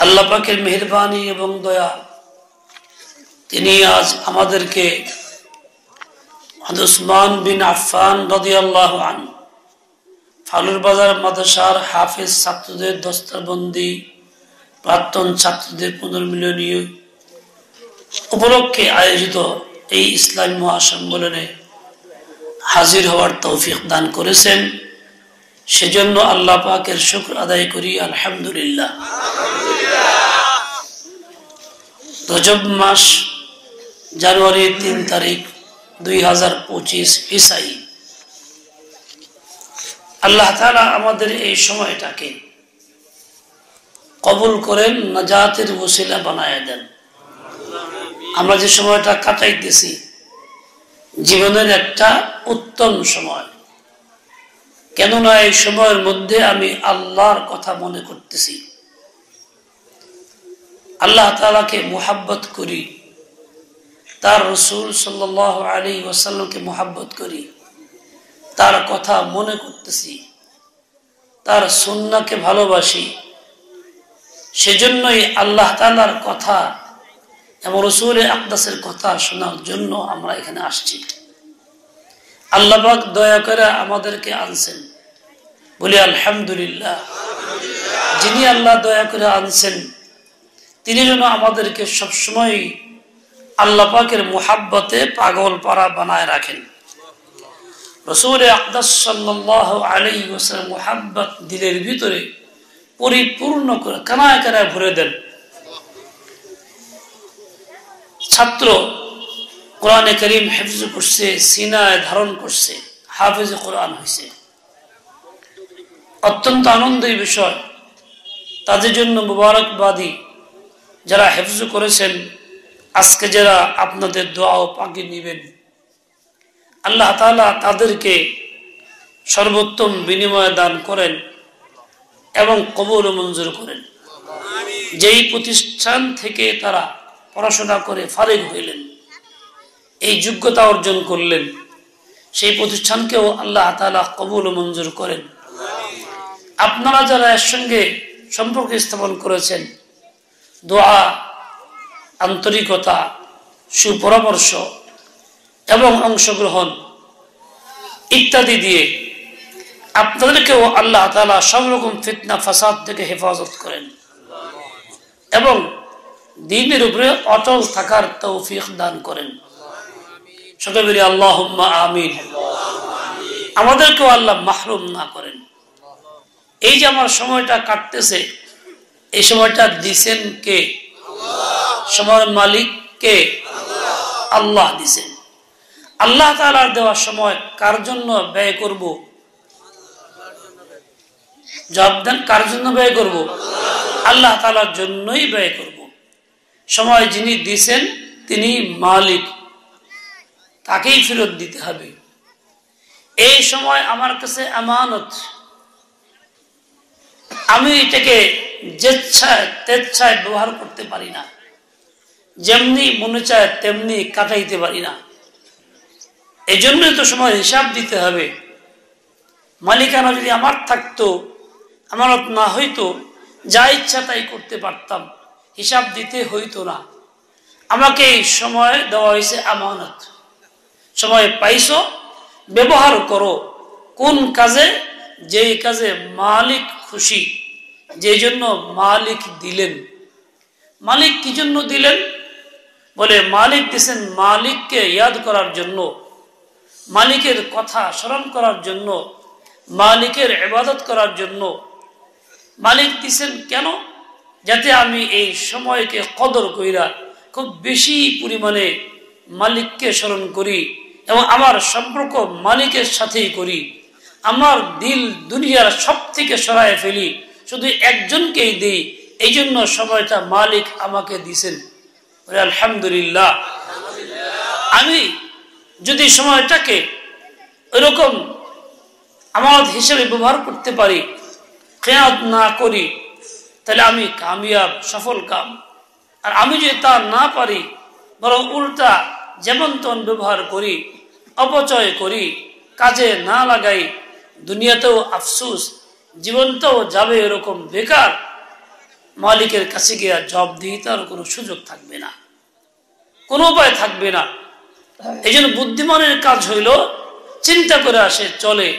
আল্লাহ পাকের মেহেরবানি এবং দয়া, তিনি আজ আমাদেরকে উসমান বিন আফফান রাদিয়াল্লাহু আনহু ফালুর বাজার মাদ্রাসার হাফেজ ছাত্রদের দস্তরবন্দি, প্রাক্তন ছাত্রদের পুনর্মিলনীয় উপলক্ষে আয়োজিত এই ইসলামী মহাসম্মেলনে হাজির হওয়ার তৌফিক দান করেছেন। সেজন্য আল্লাহ পাকের শুকর আদায় করি, আলহামদুলিল্লাহ। রজব মাস জানুয়ারির 3 তারিখ 2025 ঈসাই। আল্লাহ তাআলা আমাদের এই সময়টাকে কবুল করেন, নাজাতের ওসিলা বানায় দেন। আমরা যে সময়টা কাটাইতেছি জীবনের একটা উত্তম সময়, কেননা এই সময়ের মধ্যে আমি আল্লাহর কথা মনে করতেছি, আল্লাহ তাআলাকে মুহাব্বত করি, তার রাসূল সাল্লাল্লাহু আলাইহি ওয়াসাল্লামকে মুহাব্বত করি, তার কথা মনে করতেছি, তার সুন্নাহকে ভালোবাসি। সেজন্যই আল্লাহ তাআলার কথা এবং রাসূলের আকদাসের কথা শোনার জন্য আমরা এখানে আসছি। আল্লাহ পাক দয়া করে আমাদেরকে আনছেন, বলি আলহামদুলিল্লাহ। যিনি আল্লাহ দয়া করে আনছেন তিনি যেন আমাদেরকে সবসময় আল্লাহ পাকের মুহাব্বতে পাগল পারা বানায় রাখেন। রাসূল আকদাস সাল্লাল্লাহু আলাইহি ওয়াসাল্লাম মুহাব্বত দিলের ভিতরে পরিপূর্ণ করে কানায় কানায় ভরে দেন। ছাত্র কোরআনে কারীম হিফজ করছে, সিনায় ধারণ করছে, হাফেজ কোরআন হয়েছে, অত্যন্ত আনন্দের বিষয়। তাদের জন্য মুবারকবাদী যারা হিফজ করেছেন, আজকে যারা আপনাদের দোয়া ও পাকি নেবেন, আল্লাহ তাআলা তাদেরকে সর্বোত্তম বিনিময় দান করেন এবং কবুল ও মঞ্জুর করেন। যেই প্রতিষ্ঠান থেকে তারা পড়াশোনা করে ফারিগ হইলেন, এই যোগ্যতা অর্জন করলেন, সেই প্রতিষ্ঠানকেও আল্লাহ তাআলা কবুল ও মঞ্জুর করেন। আপনারা যারা এর সঙ্গে সম্পর্ক স্থাপন করেছেন, দোয়া, আন্তরিকতা, সুপরামর্শ এবং অংশগ্রহণ ইত্যাদি দিয়ে আপনাদেরকেও আল্লাহ তাআলা সব রকম ফিতনা ফাসাদ থেকে হেফাজত করেন এবং দ্বীনের উপরে অটল থাকার তৌফিক দান করেন। সকলে বলি আল্লাহুম্মা আমিন। আমাদেরকেও আল্লাহ মাহরুম না করেন। এই যে আমার সময়টা কাটতেছে, এই সময়টা দিছেন কে? সময়ের মালিক কে? আল্লাহ দিছেন। আল্লাহ তাআলার দেওয়া সময় কার জন্য ব্যয় করব? জবাব দেন, কার জন্য ব্যয় করব? আল্লাহ তাআলার জন্যই ব্যয় করব। সময় যিনি দিছেন তিনি মালিক, তাকেই ফেরত দিতে হবে। এই সময় আমার কাছে আমানত, আমি এটাকে যেচ্ছায় তেচ্ছায় ব্যবহার করতে পারি না, যেমনি মনে চায় তেমনি কাটাইতে পারি না। এই জন্যই তো সময় হিসাব দিতে হবে। মালিকানা যদি আমার থাকতো, আমানত না হইতো, যা ইচ্ছা তাই করতে পারতাম, হিসাব দিতে হইতো না। আমাকে এই সময় দেওয়া হয়েছে আমানত। সময় পাইছো, ব্যবহার করো। কোন কাজে? যেই কাজে মালিক খুশি, যে জন্য মালিক দিলেন। মালিক কি জন্য দিলেন? বলে মালিক দিয়েছেন মালিককে ইয়াদ করার জন্য, মালিকের কথা স্মরণ করার জন্য, মালিকের ইবাদত করার জন্য। মালিক দিয়েছেন কেন? যাতে আমি এই সময়কে কদর কইরা খুব বেশি পরিমাণে মালিককে স্মরণ করি এবং আমার সম্পর্ক মালিকের সাথেই করি। আমার দিল দুনিয়ার সব থেকে সরায় ফেলি, শুধু একজনকেই দিই। এই জন্য সময়টা মালিক আমাকে দিয়েছেন। আলহামদুলিল্লাহ। আমি যদি সময়টাকে ওইরকম আমানত হিসেবে ব্যবহার করতে পারি, খেয়ানত না করি, তাহলে আমি কামিয়াব, সফল কাম। আর আমি যদি তা না পারি, বরং উল্টা যেমন তেমন ব্যবহার করি, অপচয় করি, কাজে না লাগাই, দুনিয়াতেও আফসোস, জীবনটাও যাবে এরকম বেকার। মালিকের কাছে গিয়ে জবাবদিহিতার কোনো সুযোগ থাকবে না, কোনো উপায় থাকবে না। এই জন্য বুদ্ধিমানের কাজ হইল চিন্তা করে আসে চলে,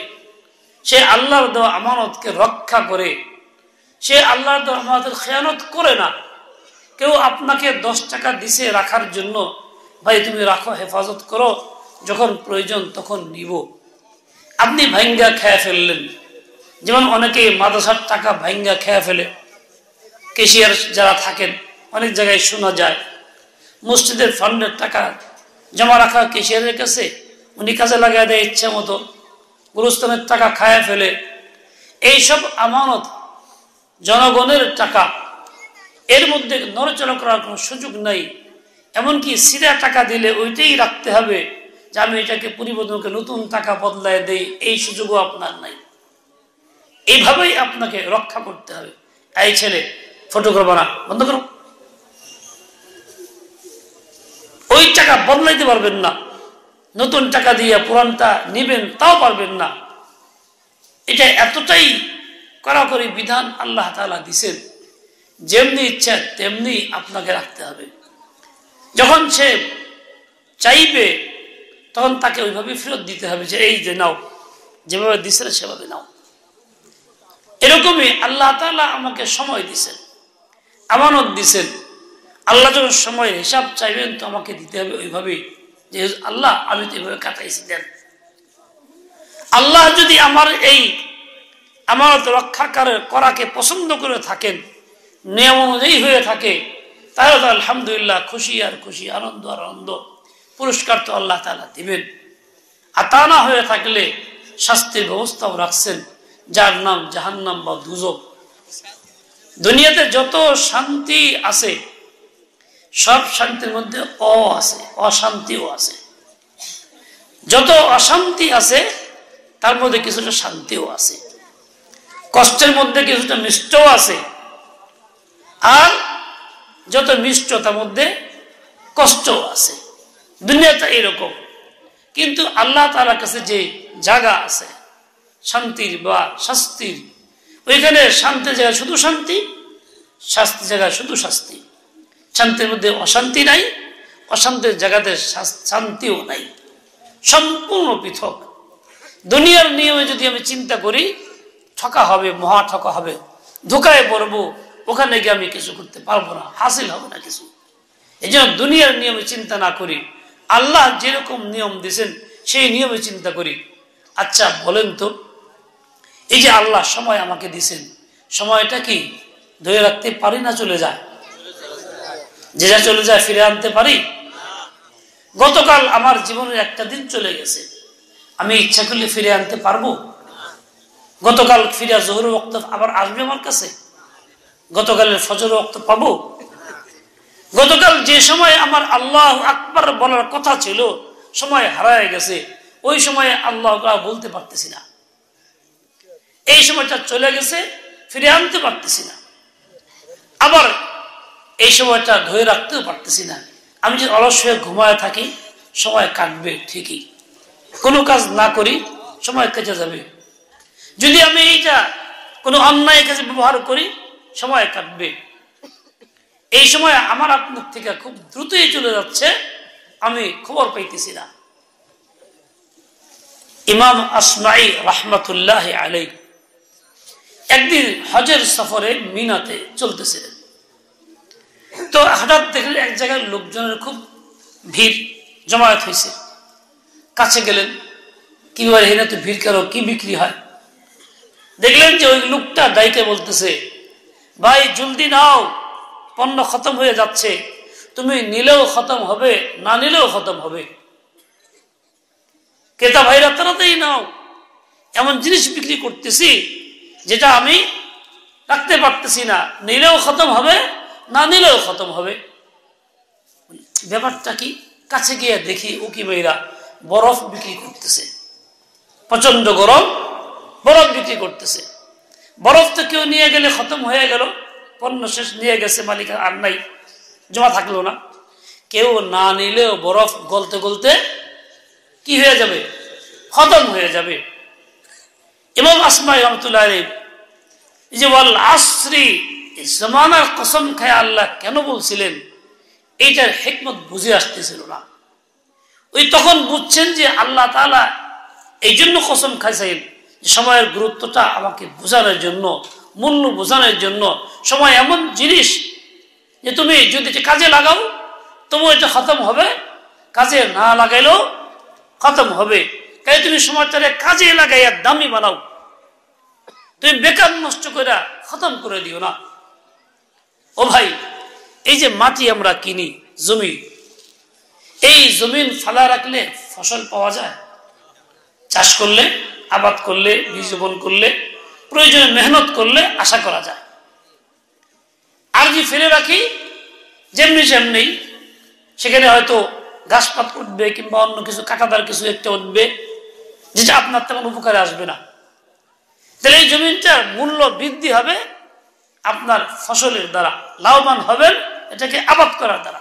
সে আল্লাহর দেওয়া আমানতকে রক্ষা করে, সে আল্লাহর দেওয়া আমানতের খেয়ানত করে না। কেউ আপনাকে 10 টাকা দিছে রাখার জন্য, ভাই তুমি রাখো, হেফাজত করো, যখন প্রয়োজন তখন নিব, আপনি ভাঙ্গা খেয়ে ফেললেন। যেমন অনেকে মাদ্রাসার টাকা ভাঙ্গা খেয়ে ফেলে, কেশিয়ার যারা থাকেন অনেক জায়গায় শোনা যায়, মসজিদের ফান্ডের টাকা জমা রাখা কেশিয়ারের কাছে, উনি কাজে লাগাই দেয় ইচ্ছা মতো, গুরুস্থানের টাকা খায়া ফেলে। এইসব আমানত জনগণের টাকা, এর মধ্যে নড়চড়া করার কোনো সুযোগ নাই। এমনকি সিধা টাকা দিলে ওইটাই রাখতে হবে, যে আমি এটাকে পরিবর্তনকে নতুন টাকা বদলায় দেই, এই সুযোগও আপনার নাই। এইভাবেই আপনাকে রক্ষা করতে হবে। এই ছেলে ফটো করবো না, বন্ধ করো, ওই টাকা বদলাইতে পারবেন না, নতুন টাকা দিয়ে পুরানটা নিবেন তাও পারবেন না। এটা এতটাই কড়াকড়ি বিধান আল্লাহ তাআলা দিছেন, যেমনি ইচ্ছা তেমনি আপনাকে রাখতে হবে। যখন সে চাইবে তখন তাকে ওইভাবে ফেরত দিতে হবে, যে এই যে নাও, যেভাবে দিছেন সেভাবে নাও। এরকমই আল্লাহ তাআলা আমাকে সময় দিছেন, আমানত দিছেন। আল্লাহ যখন সময় হিসাব চাইবেন তো আমাকে দিতে হবে ওইভাবেই, যে আল্লাহ আমি তো এইভাবে কাটাইছি, দেন। আল্লাহ যদি আমার এই আমানত রক্ষা করাকে পছন্দ করে থাকেন, নিয়ম অনুযায়ী হয়ে থাকে, তাহলে তো আলহামদুলিল্লাহ, খুশি আর খুশি, আনন্দ আর আনন্দ, পুরস্কার তো আল্লাহ তাআলা দিবেন। আর তা না হয়ে থাকলে শাস্তির ব্যবস্থাও রাখছেন, যার নাম জাহান্নাম বা দুজক। দুনিয়াতে যত শান্তি আছে সব শান্তির মধ্যে আছে, অশান্তিও আছে। যত অশান্তি আছে তার মধ্যে কিছুটা শান্তিও আছে, কষ্টের মধ্যে কিছুটা মিষ্টও আছে, আর যত মিষ্ট তার মধ্যে কষ্টও আছে। দুনিয়াটা এরকম। কিন্তু আল্লাহ তাআলার কাছে যে জায়গা আছে শান্তির বা শাস্তির, ওইখানে শান্তির জায়গায় শুধু শান্তি, শাস্তির জায়গায় শুধু শাস্তি। শান্তির মধ্যে অশান্তি নাই, অশান্তির জায়গাতে শান্তিও নাই, সম্পূর্ণ পৃথক। দুনিয়ার নিয়মে যদি আমি চিন্তা করি, ঠকা হবে, মহা ঠকা হবে, ধোকায় পড়বো, ওখানে গিয়ে আমি কিছু করতে পারবো না, হাসিল হবে না কিছু। এই জন্য দুনিয়ার নিয়মে চিন্তা না করি, আল্লাহ যেরকম নিয়ম দিয়েছেন সেই নিয়মে চিন্তা করি। আচ্ছা বলেন তো, এই যে আল্লাহ সময় আমাকে দিয়েছেন, সময়টা কি ধরে রাখতে পারি না চলে যায়? যে যা চলে যায় ফিরে আনতে পারি? গতকাল আমার জীবনের একটা দিন চলে গেছে, আমি ইচ্ছা করলে ফিরে আনতে পারবো? গতকাল ফিরে জোহর ওয়াক্ত আবার আসবে আমার কাছে? গতকালের ফজর ওয়াক্ত পাবো? গতকাল যে সময় আমার আল্লাহু আকবার বলার কথা ছিল, সময় হারায় গেছে, ওই সময়ে আল্লাহ বলতে পারতেছি না, এই সময়টা চলে গেছে, ফিরে আনতে পারতেছি না। আবার এই সময়টা ধরে রাখতেও পারতেছি না। আমি যদি অলস হয়ে ঘুমায় থাকি, সময় কাটবে ঠিকই, কোনো কাজ না করি সময় কেটে যাবে। যদি আমি এইটা কোনো অন্যায় কাজে ব্যবহার করি, সময় কাটবে। এই সময় আমার আপনার থেকে খুব দ্রুতই চলে যাচ্ছে, আমি খবর পাইতেছি না। ইমাম আসমাঈ রাহমাতুল্লাহ আলাইহি একদিন হজের সফরে মিনাতে চলতেছিলেন, তো হঠাৎ দেখলেন এক জায়গায় লোকজনের খুব ভিড় জমায়েত হয়েছে। কাছে গেলেন, কি বলে এখানে তো ভিড় কেন, কি বিক্রি হয়? দেখলেন যে ওই লোকটা দায়িত্বে বলতেছে, ভাই জলদি নাও, পণ্য খতম হয়ে যাচ্ছে, তুমি নিলেও খতম হবে, না নিলেও খতম হবে। ক্রেতা ভাইরা তাড়াতাড়ি নাও, এমন জিনিস বিক্রি করতেছি যেটা আমি রাখতে পারতেছি না, নিলেও খতম হবে, না নিলেও খতম হবে। ব্যাপারটা কি? কাছে গিয়ে দেখি উকি ভাইরা বরফ বিক্রি করতেছে, প্রচন্ড গরম, বরফ বিক্রি করতেছে। বরফ তো কেউ নিয়ে গেলে খতম হয়ে গেল, পণ্য শেষ, নিয়ে গেছে মালিক, আর নাই, জমা থাকলো না। কেউ না নিলেও বরফ গলতে গলতে কি হয়ে যাবে? খতম হয়ে যাবে। ইমাম আসমাঈ রাহমাতুল্লাহ আলাইহি যে ওয়াল আসরি, জমানার কসম খায় আল্লাহ কেন বলছিলেন এইটার হিকমত বুঝে আসতেছিল না। ওই তখন বুঝছেন যে আল্লাহ তাআলা এই জন্য কসম খাইছেন সময়ের গুরুত্বটা আমাকে বোঝানোর জন্য, মূল্য বোঝানোর জন্য। সময় এমন জিনিস যে তুমি যদি কাজে লাগাও তবু এটা খতম হবে, কাজে না লাগাইলেও খতম হবে। তাই তুমি সময়টারে কাজে লাগাইয়া দামি বানাও, তুমি বেকার নষ্ট করে খতম করে দিও না। ও ভাই, এই যে মাটি আমরা কিনি, জমি, এই জমিন ফালা রাখলে ফসল পাওয়া যায়? চাষ করলে, আবাদ করলে, বীজ বপন করলে, প্রয়োজনে মেহনত করলে আশা করা যায়। আর যদি ফেলে রাখি যেমনি সেমনি, সেখানে হয়তো ঘাসপাত উঠবে কিংবা অন্য কিছু কাঁটাদার কিছু একটা উঠবে, যেটা আপনার তেমন উপকারে আসবে না। তাহলে এই জমিনটার মূল্য বৃদ্ধি হবে আপনার ফসলের দ্বারা, লাভবান হবেন এটাকে আবাদ করার দ্বারা।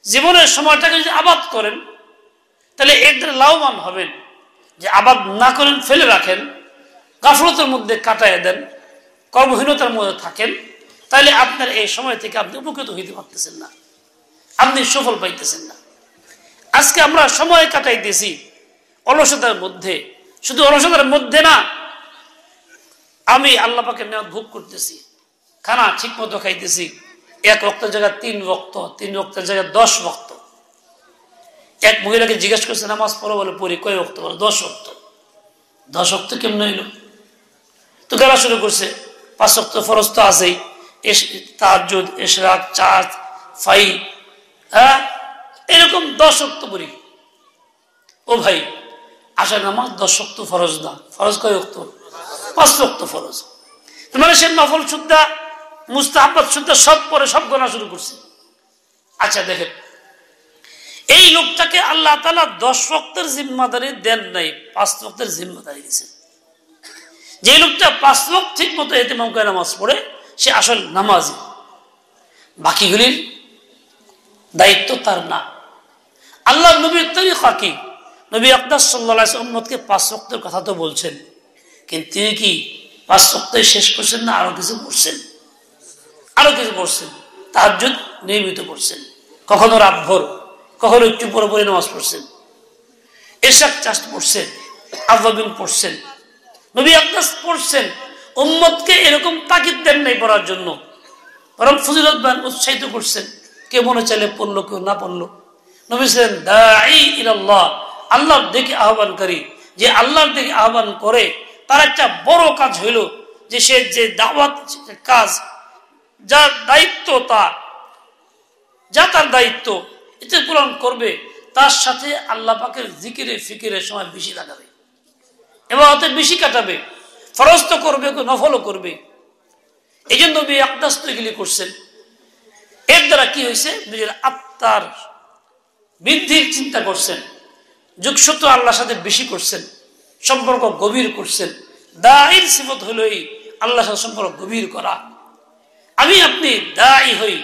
জীবনের সময়টাকে যদি আবাদ করেন তাহলে এর দ্বারা লাভবান হবেন। যে আবাদ না করেন, ফেলে রাখেন, গাফলতের মধ্যে কাটায় দেন, কর্মহীনতার মধ্যে থাকেন, তাহলে আপনার এই সময় থেকে আপনি উপকৃত হইতে পারতেছেন না, আপনি সফল পাইতেছেন না। আজকে আমরা সময় কাটাইতেছি অলসতার মধ্যে। শুধু অলসতার মধ্যে না, আমি আল্লাহ পাকের নিয়ামত ভোগ করতেছি, খানা ঠিক মতো খাইতেছি, এক ওয়াক্তের জায়গায় 3 ওয়াক্ত, 3 ওয়াক্তের জায়গায় 10 ওয়াক্ত। এক মহিলাকে জিজ্ঞেস করছে নামাজ পড়ো, বলে পড়ি। কয় ওয়াক্ত? বলে 10 ওয়াক্ত। 10 ওয়াক্ত কেমন হইল? তো গালা শুরু করছে, 5 ওয়াক্ত ফরজ তো আছেই, তাহাজ্জুদ, ইশরাক, চাঁদ, ফাই, এরকম 10 ওয়াক্ত পড়ি। ও ভাই, আশা নামাজ 10 ওয়াক্ত ফরজ না, ফরজ কয় ওয়াক্ত? 5 ওয়াক্ত ফরজ। মানে সে নফল সুদ্ধা, মুস্তাহাব্বাত সুদ্ধা সব পরে সব গোনা শুরু করছে। আচ্ছা দেখেন, এই লোকটাকে আল্লাহ তাআলা 10 ওয়াক্তের জিম্মাদারি দেন নাই, 5 ওয়াক্তের জিম্মাদারি দিয়েছেন। যে লোকটা 5 ওয়াক্ত ঠিক মতো ইতিমাম করে নামাজ পড়ে, সে আসল নামাজি, বাকিগুলির দায়িত্ব তার না। আল্লাহ নবীর তরিকা কি? নবী আকরাম সাল্লাল্লাহু আলাইহি ওয়াসাল্লাম উম্মতকে 5 ওয়াক্তের কথা তো বলছেন, কিন্তু তিনি কি 5 ওয়াক্তই শেষ করছেন না? আরো কিছু করছেন, আরো কিছু করছেন। তাহাজ্জুদ নিয়মিত করছেন, কখনো রাতভর, কখনো একটু পরে পরে নামাজ পড়ছেন, এশাক চাষ পড়ছেন, আযাবিন পড়ছেন, নবী আকরাম পড়ছেন। উম্মতকে এরকম তাকিদ দেন নাই পড়ার জন্য, বরং ফজিলত বয়ান উৎসাহিত করছেন। কে মনে চাইলে পড়লো, কেউ না পড়লো। নবী ছিলেন দাঈ ইলাল্লাহ, আল্লাহর দিকে আহ্বানকারী। যে আল্লাহর দিকে আহ্বান করে তার একটা বড় কাজ হইল যে সে যে দাওয়াত কাজ, যার দায়িত্ব, তার দায়িত্ব এটা পূরণ করবে, তার সাথে আল্লাহ পাকের জিকিরে ফিকিরের সময় বেশি লাগাবে, ইবাদতে বেশি কাটাবে, ফরজ তো করবে, নফলও করবে। এই জন্য নবী আকরাম এগুলি করছেন। এর দ্বারা কি হয়েছে? নিজের আত্মার বৃদ্ধির চিন্তা করছেন, যোগসূত্র আল্লাহর সাথে বেশি করছেন, সম্পর্ক গভীর করছেন। দাঈর সিফত হলো এই আল্লাহর সাথে সম্পর্ক গভীর করা। আমি আপনি দাঈ হই,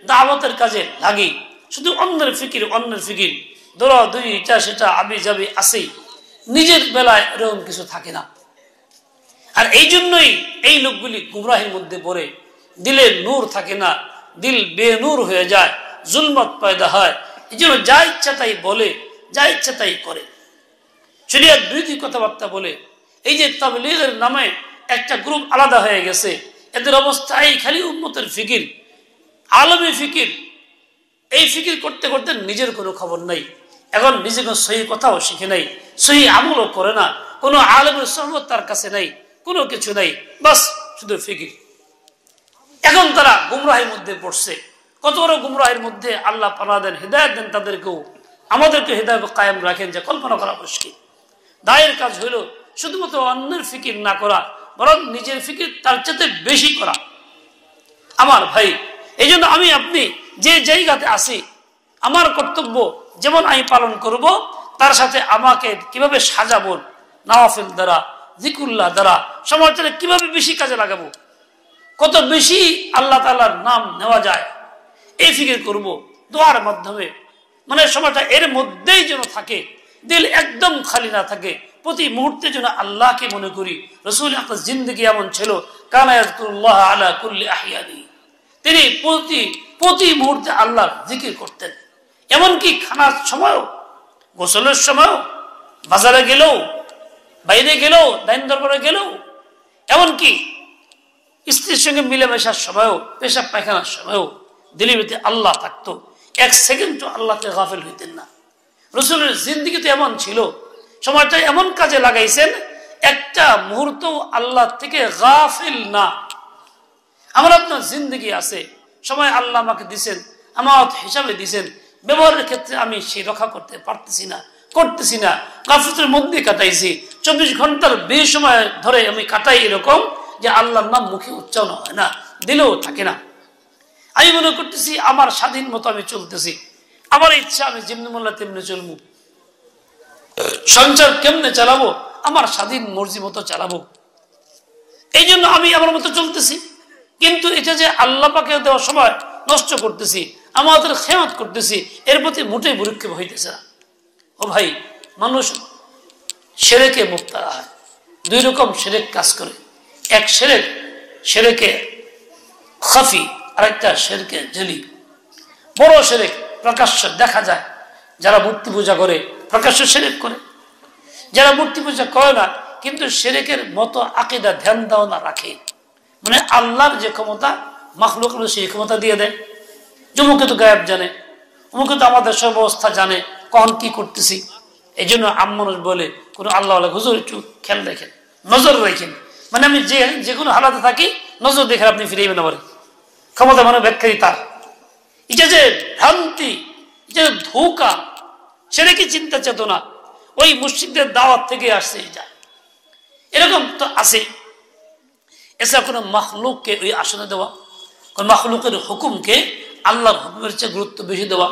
দাওয়াতের কাজে লাগি, শুধু অন্যের ফিকির দৌড়াদৌড়ি, এটা সেটা আবি যাবি আসেই, নিজের বেলায় এরকম কিছু থাকে না। আর এই জন্যই এই লোকগুলি গুমরাহির মধ্যে পড়ে, দিলে নূর থাকে না, দিল বেনূর হয়ে যায়, জুলমত পয়দা হয়। এই জন্য যা ইচ্ছা তাই বলে, যা ইচ্ছা তাই করে, শরীয়ত বিরোধী কথাবার্তা বলে। এই যে তাবলীগের নামে একটা গ্রুপ আলাদা হয়ে গেছে, এদের অবস্থা এই খালি উম্মতের ফিকির, আলমী ফিকির। এই ফিকির করতে করতে নিজের কোনো খবর নাই, এখন নিজে কোনো সহি কথাও শিখে নাই, সহি আমলও করে না, কোনো আলেমের সহমত তার কাছে নাই, কোনো কিছু নাই, বাস শুধু ফিকির। এখন তারা গুমরাহের মধ্যে পড়ছে। কত বড় গুমরাহের মধ্যে আল্লাহ পানাহ দেন, হিদায়াত দেন তাদেরকেও, আমাদেরকে হিদায়াত কায়েম রাখেন, যে কল্পনা করা মুশকিল। দায়ের কাজ হইল শুধুমাত্র অন্যের ফিকির না করা, বরং নিজের ফিকির তার চেয়ে বেশি করা। আমার ভাই, এই জন্য আমি আপনি যে জায়গাতে আসি, আমার কর্তব্য যেমন আমি পালন করব, তার সাথে আমাকে কিভাবে সাজাবো, নওয়াফিল দ্বারা, যিকুরুল্লাহ দ্বারা, সমাজে কিভাবে বেশি কাজে লাগাবো, কত বেশি আল্লাহ তাআলার নাম নেওয়া যায়, এই ফিকির করব দোয়ার মাধ্যমে। মানে সময়টা এর মধ্যেই যেন থাকে, দিল একদম খালি না থাকে, প্রতি মুহূর্তে যেন আল্লাহকে মনে করি। রাসূল আকরাম জিন্দেগি এমন ছিল, কানা ইয়াযকুরুল্লাহ আলা কুল্লি আহইয়ানি, তিনি প্রতি মুহূর্তে আল্লাহর জিকির করতেন। এমনকি খানার সময়ও, গোসলের সময়ও, বাজারে গেলেও, বাইরে গেলেও, ডাইন দরবারে গেলেও, এমনকি স্ত্রীর সঙ্গে মিলেমিশার সময়ও, পেশাব পায়খানার সময়ও দিলের ভিতরে আল্লাহ থাকতো। এক সেকেন্ডও আল্লাহকে গাফিল হইতেন না। রাসূলের জিন্দেগি তো এমন ছিল, সময়টা এমন কাজে লাগাইছেন, একটা মুহূর্ত আল্লাহ থেকে গাফিল না। আমার আপনার জিন্দেগি আছে, সময় আল্লাহ আমাকে দিচ্ছেন, আমার হিসাবে দিচ্ছেন, ব্যবহারের ক্ষেত্রে আমি সেই রক্ষা করতে পারতেছি না, করতেছি না, গাফিলতির মধ্যে কাটাইছি। 24 ঘন্টার বেশি সময় ধরে আমি কাটাই এরকম যে আল্লাহর নাম মুখে উচ্চারণ হয় না, দিলেও থাকে না। আমি মনে করতেছি আমার স্বাধীন মতো আমি চলতেছি, আমার ইচ্ছা আমি যেমনি মোল্লা তেমনি চলবো, সংসার কেমনে চালাবো আমার স্বাধীন মর্জি মতো চালাবো, এই জন্য আমি আমার মতো চলতেছি। কিন্তু এটা যে আল্লাহ পাকে দেওয়ার সময় নষ্ট করতেছি, আমাদের খেয়ানত করতেছি, এর প্রতি মোটেই ভ্রুক্ষেপ হইতেছে না। ও ভাই, মানুষ শিরকে মুবতালা হয়, দুই রকম শিরক কাজ করে। এক শিরকে খাফি, আরেকটা শিরকে জলি। বড় শিরক প্রকাশ্য দেখা যায়, যারা মূর্তি পূজা করে প্রকাশ্য শিরক করে, যারা মূর্তি পূজা করে না কিন্তু শিরকের মতো আকীদা ধ্যান ধারণা রাখে, মানে আল্লাহর যে ক্ষমতা মাখলুক সেই ক্ষমতা দিয়ে দেয়। অমুকে তো গায়েব জানে, অমুকে তো আমাদের সব অবস্থা জানে, কখন কি করতেছি। এই জন্য মানুষ বলে কোনো আল্লাহ হুজুর একটু খেয়াল রাখেন, নজর রাখেন, মানে আমি যে কোনো হালাতে থাকি নজর দেখে আপনি ফিরিয়ে না বলে ক্ষমতা মানে ব্যাখ্যাই তার। এটা যে ভ্রান্তি, এটা ধোঁকা, সেটা কি চিন্তা চেতনা ওই মুশরিকদের দাওয়াত থেকে আসছে যায়, এরকম তো আছে। এছাড়া কোনো মাখলুককে ওই আসনে দেওয়া, কোন মাখলুকের হুকুমকে আল্লাহর হুকুমের চেয়ে গুরুত্ব বেশি দেওয়া।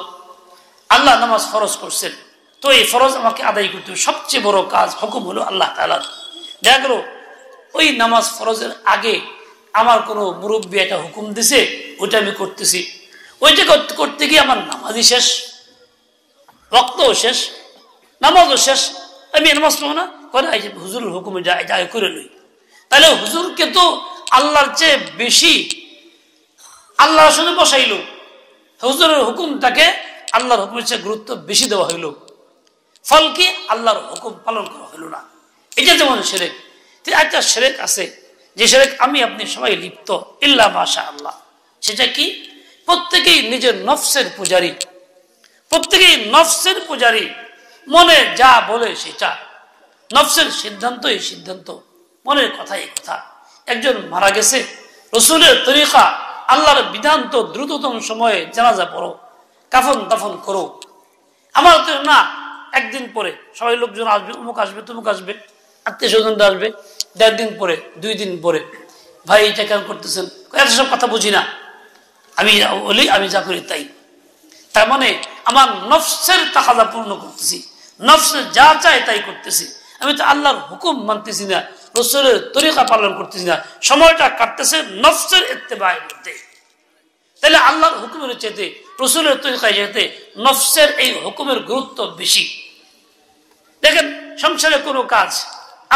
আল্লাহ নামাজ ফরজ করছেন, তো এই ফরজ আমাকে আদায় করতে হবে, সবচেয়ে বড় কাজ হুকুম হলো আল্লাহ তাআলার। দেখা গেল ওই নামাজ ফরজের আগে আমার কোনো মুরব্বী একটা হুকুম দিছে, ওইটা আমি করতেছি, ওইটা করতে গিয়ে আমার নামাজই শেষ, রক্তও শেষ, নামাজও শেষ, আমি নামাজ পড়বো না, করে হুজুরের হুকুমে যাই করে লই। তাহলে হুজুরকে তো আল্লাহর চেয়ে বেশি আল্লাহর সঙ্গে বসাইল, হুজুরের হুকুমটাকে আল্লাহর হুকুমের চেয়ে গুরুত্ব বেশি দেওয়া হইল, ফল কি আল্লাহর হুকুম পালন করা হইল না। এটা যেমন শিরক। একটা শিরক আছে যে শিরক আমি আপনি সবাই লিপ্ত, ইল্লা মাশা আল্লাহ। সেটা কি? প্রত্যেকেই নিজের নফসের পূজারী, প্রত্যেকেই নফসের পূজারী, মনে যা বলে সেটা, নফসের সিদ্ধান্ত এই সিদ্ধান্ত, মনের কথা এই কথা। একজন মারা গেছে, রাসূলের তরিকা আল্লাহর বিধান তো দ্রুততম সময়ে জানাজা পড়ো, কাফন দাফন করো। আমার তো না, একদিন পরে সবাই লোকজন আসবে, অমুক আসবে, তমুক আসবে, আত্মীয় স্বজনরা আসবে, 1.5 দিন পরে, 2 দিন পরে, ভাই এটা কেন করতেছেন, এত সব কথা বুঝি না, আমি বলি আমি যা করি তাই। তার মানে আমার নফসের তাকাদা পূর্ণ করতেছি, নফসের যা চায় তাই করতেছি, আমি তো আল্লাহর হুকুম মানতেছি না, রাসূলের তরিকা পালন করতেছি না, সময়টা কাটতেছে নফসের ইত্তেবায়ের মধ্যে। তাহলে আল্লাহর হুকুমের চাইতে রাসূলের তরিকায় যেতে নফসের এই হুকুমের গুরুত্ব বেশি। দেখেন সংসারে কোনো কাজ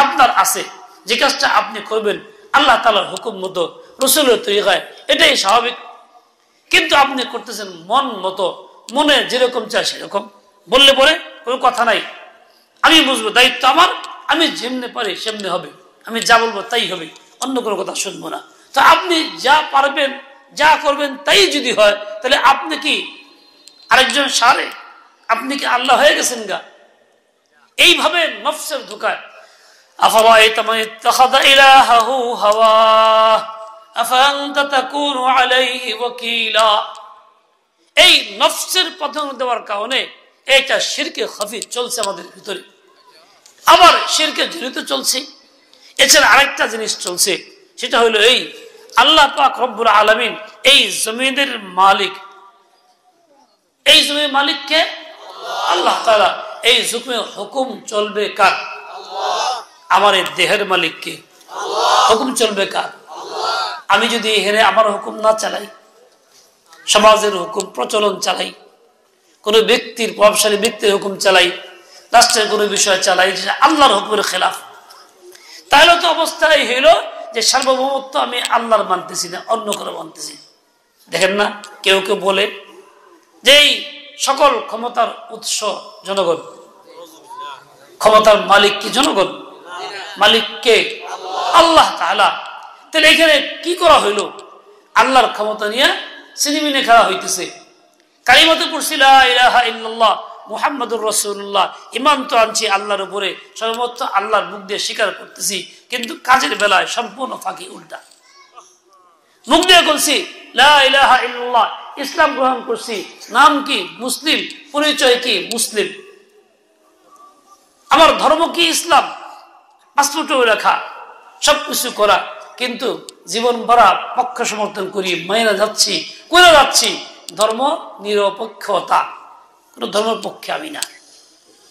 আপনার আছে, যে কাজটা আপনি করবেন আল্লাহ তাআলার হুকুম মতো, রাসূলের তরিকায়, এটাই স্বাভাবিক। কিন্তু আপনি করতেছেন মন মতো, মনে যেরকম চায় সেরকম, বললে পরে কোনো কথা নাই, আমি বুঝবো দায়িত্ব আমার, আমি যেমনে পারি সেমনে হবে, আমি যা বলবো তাই হবে, অন্য কোনো কথা শুনবো না। তো আপনি যা পারবেন যা করবেন তাই যদি হয়, তাহলে আপনি কি আরেকজন সারে? আপনি কি আল্লাহ হয়ে গেছেন গা? এইভাবে নফসের ধোঁকায় আফারাআইতা মান ইত্তাখাযা ইলাহাহু হাওয়াহ আফাআনতা তাকুনু আলাইহি ওয়াকিলা। এই নফসের পতন দেওয়ার কারণে এটা শিরকে খাফি চলছে আমাদের ভিতরে, আবার শিরকে জড়িত চলছে। এছাড়া আরেকটা জিনিস চলছে, সেটা হলো এই আল্লাহ পাক রব্বুল আলামিন এই জমিনের মালিক, এই জমির মালিককে আল্লাহ তাআলা, এই জমির হুকুম চলবে কার? আমার এই দেহের মালিককে হুকুম চলবে কার? আমি যদি এখানে আমার হুকুম না চালাই, সমাজের হুকুম প্রচলন চালাই, কোন ব্যক্তির প্রভাবশালী ব্যক্তির হুকুম চালাই, রাষ্ট্রের কোনো বিষয় চালাই, যেটা আল্লাহর হুকুমের খেলাফ, তাহলে তো অবস্থায় হইল যে সার্বভৌমত্ব আমি আল্লাহর মানতেছি না, অন্য করে মানতেছি। দেখেন না, কেউ কেউ বলে যে এই সকল ক্ষমতার উৎস জনগণ, ক্ষমতার মালিক কি জনগণ? মালিক কে? আল্লাহ তাআলা। তাহলে এখানে কি করা হইল? আল্লাহর ক্ষমতা নিয়ে সিনেমিনে খেলা হইতেছে। কালিমাতে পড়ছি লা ইলাহা ইল্লাল্লাহ মুহাম্মাদুর রাসূলুল্লাহ, ঈমান তো আনছি আল্লাহর উপরে, সর্বত্র আল্লাহর মুখ দিয়ে স্বীকার করতেছি, কিন্তু কাজের বেলায় সম্পূর্ণ ফাঁকি, উল্টা। মুখ দিয়ে বলছি লা ইলাহা ইল্লাল্লাহ, ইসলাম গ্রহণ করছি, নাম কি? মুসলিম, পরিচয় কি? মুসলিম, আমার ধর্ম কি? ইসলাম, পাসপোর্টও লেখা, সবকিছু করা, কিন্তু জীবন ভরা পক্ষ সমর্থন করি, মাইনা যাচ্ছি, করে যাচ্ছি ধর্ম নিরপেক্ষতা, কোন ধর্মের পক্ষে আমি না।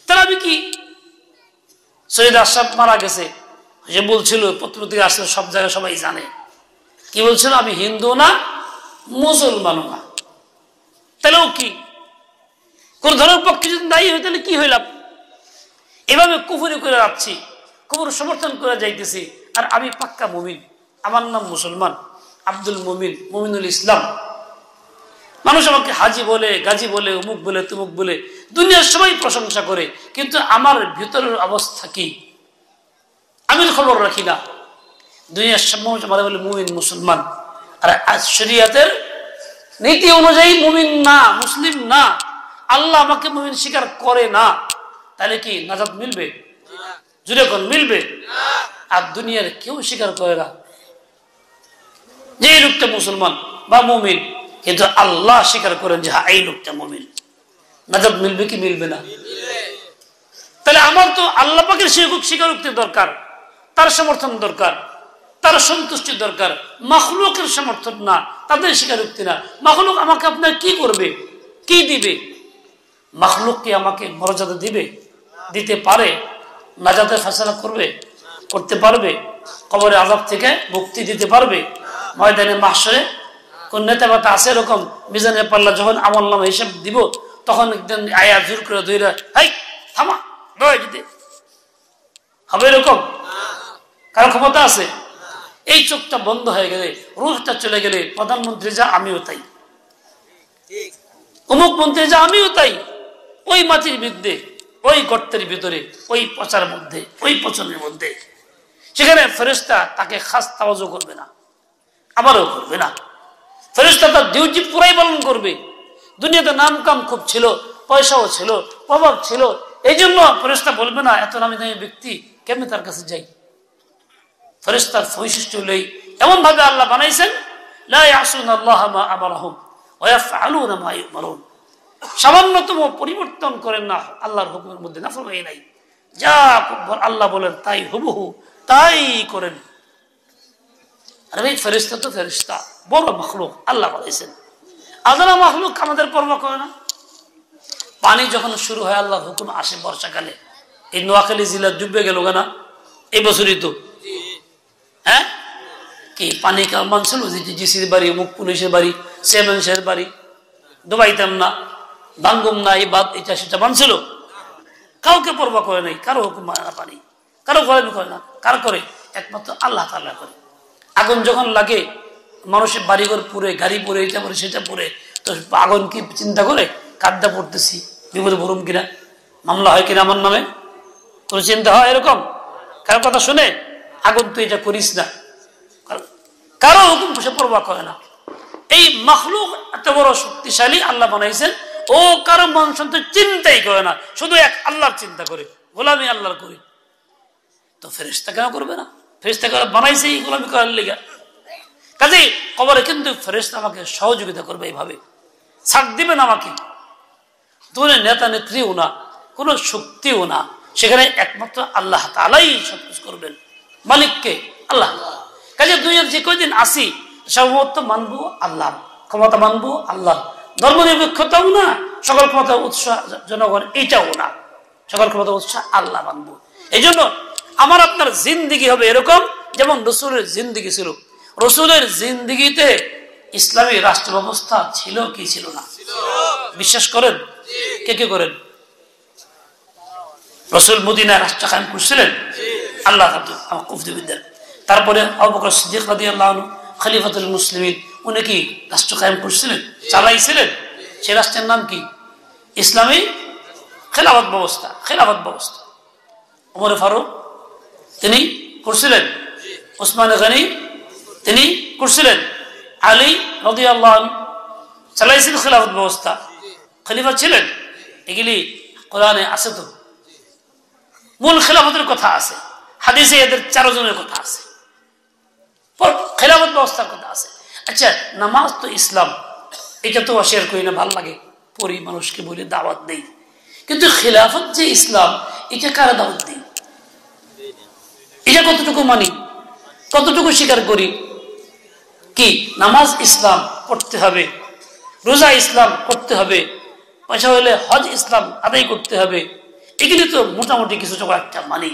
তাহলে আমি কি? সৈয়দ আশরাফ মারা গেছে, যে বলছিল পত্রিকা আসলে সব জায়গায় সবাই জানে, কি বলছিল? আমি হিন্দু না, মুসলমানও না। তাহলেও কি? কোন ধর্মের পক্ষে যদি দায়ী হয় তাহলে কি হইলাম? এভাবে কুফরি করে যাচ্ছি, কুফর সমর্থন করে যাইতেছি, আর আমি পাক্কা মুমিন, আমার নাম মুসলমান, আব্দুল মুমিন, মুমিনুল ইসলাম। মানুষ আমাকে হাজি বলে, গাজী বলে, অমুক বলে, তুমুক বলে, দুনিয়ার সবাই প্রশংসা করে, কিন্তু আমার ভিতরের অবস্থা কি? আমি খবর রাখি না। দুনিয়ার সব মানুষ আমাদের বলে মুমিন, মুসলমান, আর শরিয়াতের নীতি অনুযায়ী মুমিন না, মুসলিম না, আল্লাহ আমাকে মুমিন স্বীকার করে না। তাহলে কি নাজাত মিলবে? জুড়ে কোন মিলবে? আর দুনিয়ার কেউ স্বীকার করে না যে এই লোকটা মুসলমান বা মুমিন, কিন্তু আল্লাহ স্বীকার করেন যে হ্যাঁ এই লোকটা মুমিন। নাজাত মিলবে কি মিলবে না? তাহলে আমার তো আল্লাহ পাকের স্বীকারোক্তি দরকার, তার সমর্থন দরকার, তার সন্তুষ্টি দরকার, মাখলুকের সমর্থন না, তাদের স্বীকারোক্তি না। মাখলুক আমাকে আপনার কি করবে, কি দিবে? মাখলুক কি আমাকে মর্যাদা দিবে? দিতে পারে? নাজাতের ফয়সালা করবে? করতে পারবে? কবরে আযাব থেকে মুক্তি দিতে পারবে? ময়দানে মাহশরে কোন নেতা বাতা আছে এরকম মিজানের পাল্লা যখন আমলনামা হিসাব দিব, তখন একদিন আয়া জোর করে ধইরা হাই থামা দয় দিতে হবে? এরকম কারো ক্ষমতা আছে? এই চোখটা বন্ধ হয়ে গেলে, রূহটা চলে গেলে, প্রধানমন্ত্রী যা আমিও তাই, অমুক মন্ত্রী যা আমিও তাই, ওই মাটির বিরুদ্ধে, ওই গর্তের ভিতরে, ওই পচার মধ্যে, ওই পচনের মধ্যে, সেখানে ফেরেশতা তাকে খাস তাওয়াজু করবে না, আমারও করবে না। ফেরেশতা তার ডিউটি পুরাই পালন করবে। দুনিয়াতে নাম কাম খুব ছিল, পয়সাও ছিল, প্রভাব ছিল, এই জন্য ফেরেশতা বলবে না এত নামি দামি ব্যক্তি কেমনি তার কাছে যাই। ফেরেশতার বৈশিষ্ট্য হলেই এমন ভাবে আল্লাহ বানাইছেন, লা ইয়াসুনাল্লাহা মা আমারহুম ওয়া ইয়াফআলুনা মা ইউমারুন, সামান্যতম পরিবর্তন করেন না আল্লাহর হুকুমের মধ্যে, নাফরমানি নাই, যা আল্লাহ বলেন তাই হুবহু তাই করেন। আর এই ফেরেশতা তো ফেরেশতা, বড় মাখলুক আল্লাহ বানাইছেন। আল্লাহ মাখলুক আমাদের পরোয়া করে না। পানি যখন শুরু হয় আল্লাহর হুকুম আসে বর্ষাকালে, এই নোয়াখালী জেলা ডুবে গেল না এই বছরই তো, হ্যাঁ কি পানি কেমন ছিল? জিসির বাড়ি, মুখ পুলিশের বাড়ি, চেয়ারম্যানের বাড়ি, ডুবাইতাম না, ভাঙ্গুম না, এই বাদ এটা সেটা বানছিল, কাউকে পরোয়া করে নাই, কারো হুকুম মানে না, পানি কারো গরম করে না, কারো করে একমাত্র আল্লাহ তাআলা করে। আগুন যখন লাগে মানুষের বাড়িঘর পুড়ে, গাড়ি পুড়ে, এটা পুড়ে সেটা পুড়ে, তো আগুন কি চিন্তা করে কাদ্দা পড়তেছি, বিপদে পড়ুম কিনা, মামলা হয় কিনা আমার নামে, কোন চিন্তা হয় এরকম? কারো কথা শুনে আগুন তুই এটা করিস না, কারো হুকুম সে পরোয়া করে না। এই মাখলুক এত বড় শক্তিশালী আল্লাহ বানাইছেন, ও কারো মানুষ চিন্তাই করে না, শুধু এক আল্লাহর চিন্তা করে, গোলামি আল্লাহর করি। তো ফেরেশতা কেন করবে না? ফেরেশতা করে বানাইছে এই গোলামি করার লিগা। কাজেই কবরে কিন্তু ফেরেশতা আমাকে সহযোগিতা করবে, এইভাবে ছাড় দিবেন আমাকে। তোমার নেতা নেত্রীও না, কোন শক্তিও না, সেখানে একমাত্র আল্লাহ তাআলাই সবকিছু করবেন। মালিককে আল্লাহ। কাজে দুনিয়ার যে কয়দিন আসি সর্বত্র মানবো আল্লাহ, ক্ষমতা মানবো আল্লাহ, ধর্ম নিরপেক্ষতাও না, সকল ক্ষমতা উৎসাহ জনগণ এইটাও না, সকল ক্ষমতা উৎসাহ আল্লাহ মানবো। এই জন্য আমার আপনার জিন্দিগি হবে এরকম যেমন রসুলের জিন্দিগি ছিল। রসুলের জিন্দিগিতে ইসলামী রাষ্ট্র ব্যবস্থা ছিল কি ছিল না? বিশ্বাস করেন? কে কে করেন? রসুল মদিনায় রাষ্ট্র কায়েম করছিলেন? আল্লাহ তারপরে আবু বকর সিদ্দিক রাদিয়াল্লাহু আনহু খলিফাতুল মুসলিমিন, উনি কি রাষ্ট্র কায়েম করছিলেন, চালাইছিলেন। সে রাষ্ট্রের নাম কি? ইসলামী খেলাফত ব্যবস্থা। খেলাফত ব্যবস্থা ওমর ফারুক তিনি করছিলেন, ওসমান গনি তিনি করছিলেন, আলী রাদিয়াল্লাহু আনহু চালাইছিলেন খেলাফত ব্যবস্থা, খলিফা ছিলেন। এগুলি কোরআনে আছে, তো মূল খেলাফতের কথা আছে, হাদিসে এদের 4 জনের কথা আছে, খেলাফত ব্যবস্থার কথা আছে। আচ্ছা, নামাজ তো ইসলাম, এটা তো অশেয়ার করি না, ভাল লাগে পড়ি, মানুষকে বলে দাওয়াত দেই, কিন্তু খেলাফত যে ইসলাম, এটা কারা দাওয়াত দেই? এটা কতটুকু মানি, কতটুকু স্বীকার করি? কি নামাজ ইসলাম পড়তে হবে, রোজা ইসলাম করতে হবে, পয়সা হলে হজ ইসলাম আদায় করতে হবে, এগুলি তো মোটামুটি কিছু একটা মানি।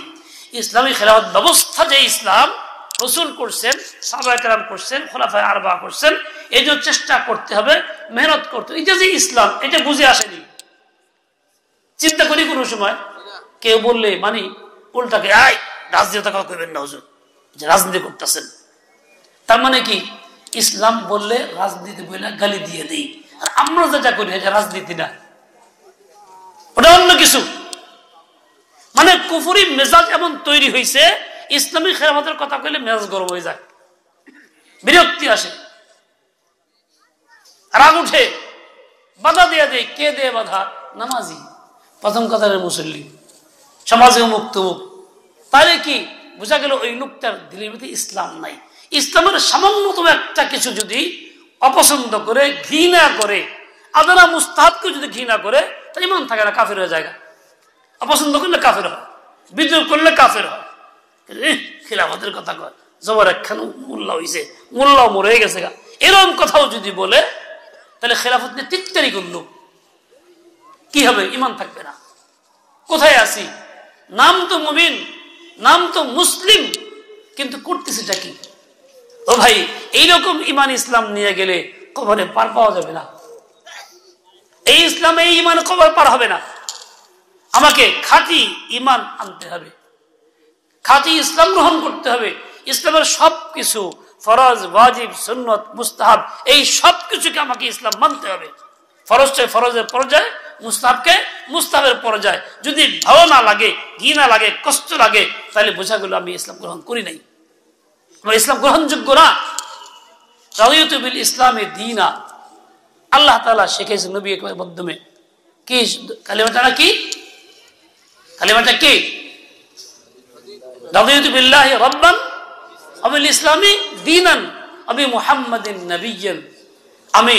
ইসলামী খেলাফত ব্যবস্থা যে ইসলাম রাসূল করছেন, সাহাবায়ে কেরাম করছেন, খোলাফায়ে আরবা করছেন, এই যে চেষ্টা করতে হবে, মেহনত করতে, এটা যে ইসলাম, এটা বুঝে আসেনি। চিন্তা করি কোনো সময় কেউ বললে মানি, উল্টাকে আয় রাজনীতি কথা কইবেন না হুজুর, যে রাজনীতি করতেছেন, তার মানে কি ইসলাম বললে রাজনীতি বলে গালি দিয়ে দেই। আর আমরা যেটা করি এটা রাজনীতি না, ওটা অন্য কিছু। মানে কুফরি মেজাজ এমন তৈরি হয়েছে, ইসলামী খেলাফতের কথা কইলে মেজাজ গরম হয়ে যায়, বিরক্তি আসে, রাগ উঠে, বাধা দিয়ে দেয়। কে দেয় বাধা? নামাজি, প্রথম কাতারের মুসল্লি, সমাজে মুক্ত মুখ। তাহলে কি বোঝা গেল ওই লোকটার দিলের মধ্যে ইসলাম নাই। ইসলামের সামান্যতম একটা কিছু যদি অপছন্দ করে, ঘৃণা করে, আদরা মুস্তাহাবকে যদি ঘৃণা করে, তাহলে ইমান থাকে না, কাফের হয়ে যায়। অপছন্দ করলে কাফের হয়, বিদ্রোহ করলে কাফের হয়। খিলাফতের কথা কয়, জবর একখান মোল্লা হয়েছে, মোল্লাও মরে গেছে গা, এরকম কথাও যদি বলে, তাহলে খেলাফত নিয়ে টিটকারি করলো, কি হবে? ইমান থাকবে না। কোথায় আছি? নাম তো মুমিন, নাম তো মুসলিম, কিন্তু করতেছেটা কি? ও ভাই, এইরকম ইমান ইসলাম নিয়ে গেলে কবরে পার পাওয়া যাবে না। এই ইসলাম, এই ইমান কবর পার হবে না। আমাকে খাঁটি ইমান আনতে হবে, খাঁটি ইসলাম গ্রহণ করতে হবে। ইসলামের সবকিছু ফরজ, ওয়াজিব, সুন্নত, মুস্তাহাব, এই সবকিছুকে আমাকে ইসলাম মানতে হবে। ফরজ চাই ফরজের পর্যায়ে, মুস্তাহাবকে মুস্তাহাবের পর্যায়ে। যদি ভালো না লাগে, ঘি না লাগে, কষ্ট লাগে, তাহলে বোঝা গেল আমি ইসলাম গ্রহণ করি নাই, আমার ইসলাম গ্রহণযোগ্য না। রাদিয়াতু বিল ইসলামে দীনা, আল্লাহ তাআলা শিখিয়েছেন নবী এর মাধ্যমে। কি কালিমাটা? কি কালিমাটা? কি রাদিয়াতু বিল্লাহি রাব্বান ওয়া বিল ইসলামি দীনান ওয়া বি মুহাম্মাদিন নাবিয়্যান। আমি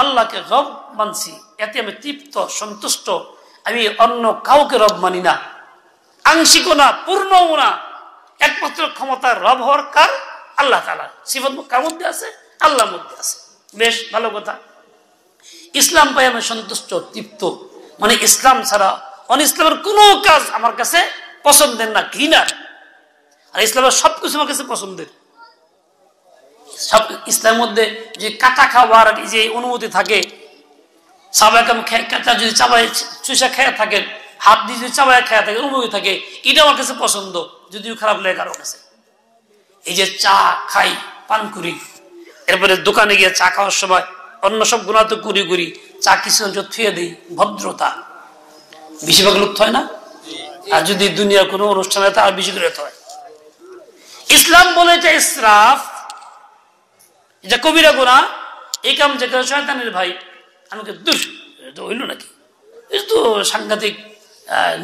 আল্লাহকে রব মানছি, এতে আমি তৃপ্ত, সন্তুষ্ট। আমি অন্য কাউকে রব মানি না, আংশিকও না, পূর্ণও না। একমাত্র ক্ষমতার রব হওয়ার কার? আল্লাহ তাআলা। সিফাত কার মধ্যে আছে? আল্লাহর মধ্যে আছে। বেশ ভালো কথা। ইসলাম পাই আমি সন্তুষ্ট, তৃপ্ত। মানে ইসলাম ছাড়া অন ইসলামের কোনো কাজ আমার কাছে পছন্দের না, ঘৃণার। আর ইসলামের সবকিছু আমার কাছে পছন্দের। সব ইসলামের মধ্যে যে কাটা খাওয়ার যে অনুমতি থাকে, কাটা যদি চাবাই চুষা খেয়ে থাকেন, হাত দিয়ে যদি চাবাই খেয়ে থাকে, অনুমতি থাকে, এটা আমার কাছে পছন্দ, যদিও খারাপ লাগে কারো কাছে। এই যে চা খাই, পান করি, এরপরে দোকানে গিয়ে চা খাওয়ার সময় অন্য সব গুণা তো করি করি, চা কিছু থুয়ে দিই, ভদ্রতা। বেশিরভাগ লোক হয় না? আর যদি দুনিয়ার কোনো অনুষ্ঠানে তার বেশি করে হয়। ইসলাম বলে এটা ইসরাফ, এটা কবিরা গুনাহ। এই কাম যে শয়তানের ভাই, আমাকে দূর হইল নাকি, এই তো সাংঘাতিক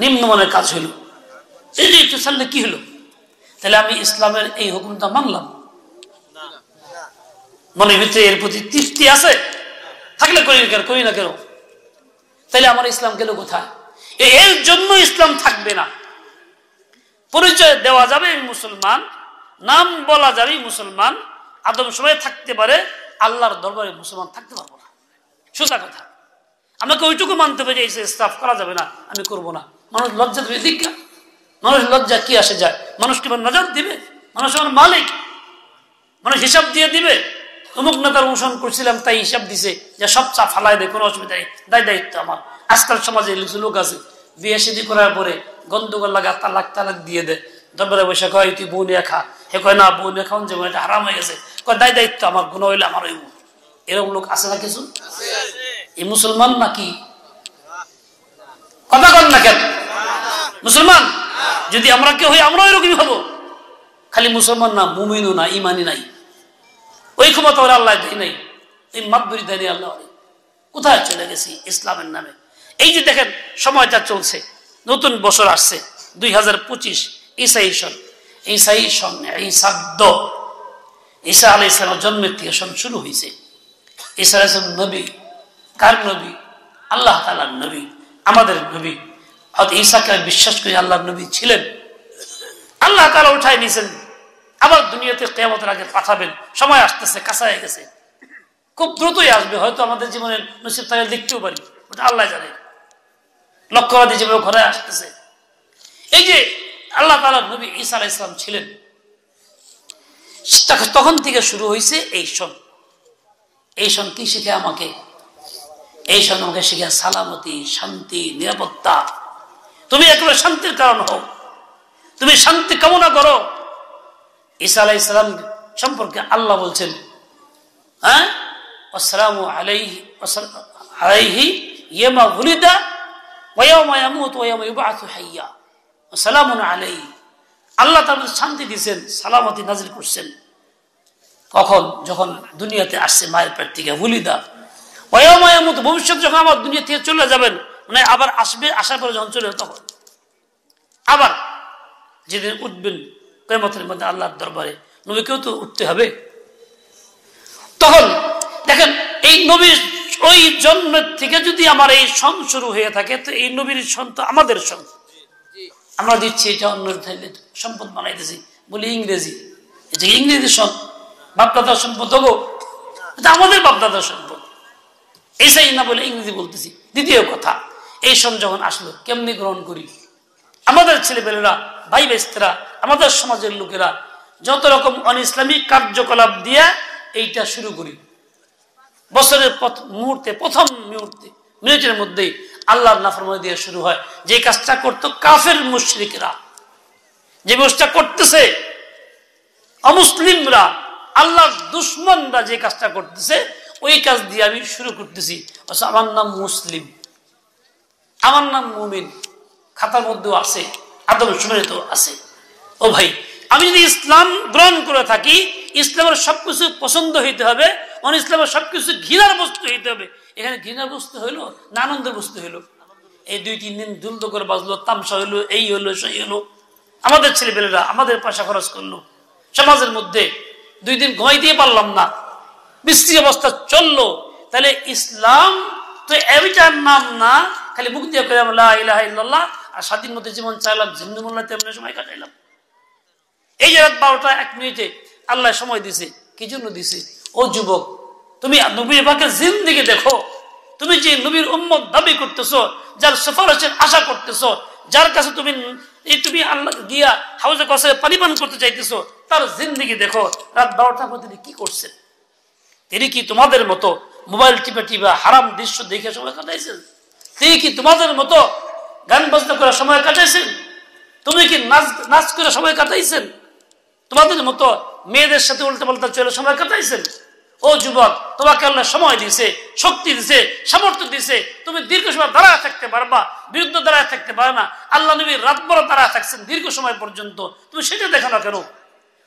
নিম্নমানের কাজ হইল, এই যে একটু ছাড়লে কি হলো? তাহলে আমি ইসলামের এই হুকুমটা মানলাম? মনের ভিতরে এর প্রতি তৃপ্তি আছে? থাকলে করি না কেন? তাহলে আমার ইসলাম গেল কোথায়? এর জন্য ইসলাম থাকবে না। পরিচয় দেওয়া যাবে মুসলমান, নাম বলা যাবে মুসলমান, আদম সময় থাকতে পারে, আল্লাহর দরবারে মুসলমান থাকতে পারবো না। সোজা কথা। আমাকে ওইটুকু মানতে হবে যে ইসরাফ করা যাবে না, আমি করব না। মানুষ লজ্জা দেবে, দীক্ষা। মানুষ লজ্জা কি আসে যায়? মানুষ কি নজর দিবে? মানুষ আমার মালিক, মানুষ হিসাব দিয়ে দিবে। অমুক নেতার অনুসরণ করছিলাম, তাই হিসাব দিছে যে সব চা ফালাই দেয়, কোনো অসুবিধা নেই, দায়িত্ব আমার। আজকাল সমাজে লোক আছে, বিয়ে শাদী করার পরে গন্ডগোল লাগা তালাক দিয়ে দেয়, দরবারে বসে কয় তুই বউ নিয়ে খা, হে কয় না বোন এখন যে এটা হারাম হয়ে গেছে, কয় দায়িত্ব আমার, গুনাহ হইলে আমার হইব। এরকম লোক আছে না কিছু? এই মুসলমান নাকি? কথা কন না কেন? মুসলমান যদি আমরা কেউ হই, আমরাও এরকমই হবো। খালি মুসলমান না, মুমিনও না, ইমানই নাই। ওই ক্ষমতা ওরা আল্লাহ দেয় নাই, এই মাতবরি দেয়নি আল্লাহ। কোথায় চলে গেছি ইসলামের নামে? এই যে দেখেন সময়টা চলছে, নতুন বছর আসছে 2025 ঈসাই সন। ঈসাই সন, ঈসাদ্দ, ঈসা আলাইহিস সালামের জন্মের থেকে সন শুরু হয়েছে। ঈসা আলাইহিস সালাম নবী। কার নবী? আল্লাহ তাআলার নবী, আমাদের নবী। হয়তো ঈসাকে বিশ্বাস করে আল্লাহর নবী ছিলেন। আল্লাহ তাআলা উঠাই নিয়েছেন, আবার দুনিয়াতে কিয়ামতের আগে পাঠাবেন। সময় আসতেছে, কাছায় গেছে, খুব দ্রুতই আসবে। হয়তো আমাদের জীবনের নসিব তাকে দেখতেও পারি, ওটা আল্লাহ জানে। লক্ষ্যবাদী যেভাবে ঘরে আসতেছে। এই যে আল্লাহ তাআলার নবী ঈসা আলাইহিস সালাম ছিলেন, তখন থেকে শুরু হয়েছে এই সন। এই সন কি শিখে আমাকে? এই সন আমাকে শিখে সালামতি, শান্তি, নিরাপত্তা। তুমি একেবারে শান্তির কারণ হও, তুমি শান্তি কামনা করো। ঈসা আলাইহিস সালাম সম্পর্কে আল্লাহ বলছেন, হ্যাঁ, আসসালামু আলাইহি ইয়ামা উলিদা ওয়া ইয়াওমা ইয়ামুতু ওয়া ইয়াওমা ইউবআসু হাইয়্যা। আসসালামু আলাইহি, আল্লাহ তাআলা শান্তি দিয়েছেন, সালামতি নাজিল করছেন। কখন? যখন দুনিয়াতে আসছে মায়ের পেট থেকে। উলিদা ওয়া ইয়াওমা ইয়ামুতু, ভবিষ্যৎ যখন আবার দুনিয়া থেকে চলে যাবেন, মানে আবার আসবে, আসার পরে যখন চলে তখন আবার যেদিন উঠবেন কিয়ামতের মধ্যে আল্লাহর দরবারে, নবীকেও তো উঠতে হবে। তখন দেখেন এই নবীর ওই জন্মের থেকে যদি আমার এই সন শুরু হয়ে থাকে, তো এই নবীর সন তো আমাদের সন। আমরা দিচ্ছি এটা অন্য সম্পদ বানাইতেছি, বলি ইংরেজি, এটা ইংরেজি সন, বাপদাদার সম্পদ হবো, এটা আমাদের বাপদাদার সম্পদ। এইসাই না বলে ইংরেজি বলতেছি। দ্বিতীয় কথা, এই সন যখন আসলো কেমনি গ্রহণ করি? আমাদের ছেলেপেলেরা, ভাই বেস্তেরা, আমাদের সমাজের লোকেরা যত রকম অনইসলামিক কার্যকলাপ দিয়ে এইটা শুরু করি। বছরের মুহূর্তে, প্রথম মিনিটের মধ্যেই আল্লাহর নাফরমানি দিয়ে শুরু হয়। যে কাজটা করতো কাফের মুশরিকরা, যে কাজটা করতেছে অমুসলিমরা, আল্লাহর দুশমনরা যে কাজটা করতেছে, ওই কাজ দিয়ে আমি শুরু করতেছি। আমার নাম মুসলিম, আমার নাম মুমিন, খাতার মধ্যেও আছে, আদম শুমারিত আছে। ও ভাই, আমি যদি ইসলাম গ্রহণ করে থাকি, ইসলামের সবকিছু পছন্দ হইতে হবে, অন ইসলামের সবকিছু ঘৃণার বস্তু হইতে হবে। এখানে ঘৃণার বস্তু হইলো না আনন্দের বস্তু হইলো? এই 2-3 দিন দুলদ করে বাজলো, তামসা হইলো, এই হইলো, সেই হইলো। আমাদের ছেলেপেলেরা আমাদের পয়সা খরচ করলো, সমাজের মধ্যে 2 দিন ঘুমাই দিয়ে পারলাম না, বিশ্রী অবস্থা চললো। তাহলে ইসলাম তো এটার নাম না, খালি মুখ দিয়ে করে লা ইলাহা ইল্লাল্লাহ আর স্বাধীন মতো জীবন চাইলাম, যেমনি মোল্লা তেমনি সময় কাটাইলাম। এই যে রাত 12টা 1 মিনিটে আল্লাহ সময় দিছে, কি জন্য দিছে? ও যুবক, তুমি নবীর পাকের জিন্দেগি দেখো। তুমি যে নবীর উম্মত দাবি করতেছো, যার সুপারিশের আশা করতেছো, যার কাছে তুমি আল্লাহ গিয়া হাউজে কাছে পানি পান করতে চাইতেছো, তার জিন্দেগি দেখো। রাত 12টার মধ্যে তিনি কি করছেন? তিনি কি তোমাদের মতো মোবাইল টিপা টিপা হারাম দৃশ্য দেখে সময় কাটাইছেন? তিনি কি তোমাদের মতো গান বাজনা করে সময় কাটাইছেন? তুমি কি নাচ করে সময় কাটাইছেন? তোমাদের মতো মেয়েদের সাথে উল্টা পাল্টা চলে সময় কাটাইছেন? ও যুবক, তোমাকে আল্লাহ সময় দিছে, শক্তি দিছে, সামর্থ্য দিছে, তুমি দীর্ঘ সময় দাঁড়ায় থাকতে পারবা, বিরুদ্ধে দাঁড়ায় থাকতে পারে না। আল্লাহ নবী রাত বড় দাঁড়ায় থাকছেন দীর্ঘ সময় পর্যন্ত, তুমি সেটা দেখো না কেন?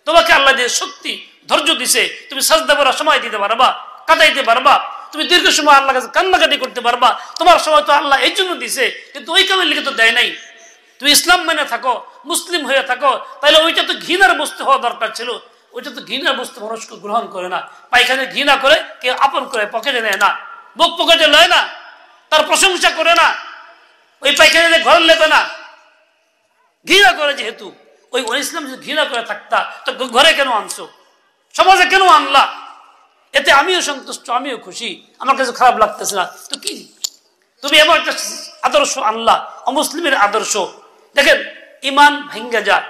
তোমাকে আল্লাহ দিয়ে শক্তি, ধৈর্য দিছে, তুমি সাজদা করার সময় দিতে পারবা, কাটাইতে পারবা, তুমি দীর্ঘ সময় আল্লাহ কাছে কান্নাকাটি করতে পারবা। তোমার সময় তো আল্লাহ এই জন্য দিছে, কিন্তু ওই কামের লিখে তো দেয় নাই। তুমি ইসলাম মেনে থাকো, মুসলিম হয়ে থাকো, তাহলে ওইটা তো ঘৃণার বস্তু হওয়া দরকার ছিল। ওইটা তো ঘৃণার বস্তু মানুষ গ্রহণ করে না। পায়খানে ঘৃণা করে, কেউ আপন করে পকেটে নেয় না, বুক পকেটে লয় না, তার প্রশংসা করে না, ওই পায়খানে ঘর লেবে না, ঘৃণা করে। যেহেতু ওই ইসলাম যদি ঘৃণা করে থাকতা, তো ঘরে কেন আনছো, সমাজে কেন আনলা? এতে আমিও সন্তুষ্ট, আমিও খুশি, আমার কাছে খারাপ লাগতেছে না। তো কি তুমি এমন একটা আদর্শ আনলা, অমুসলিমের আদর্শ। দেখেন, ইমান ভেঙ্গে যায়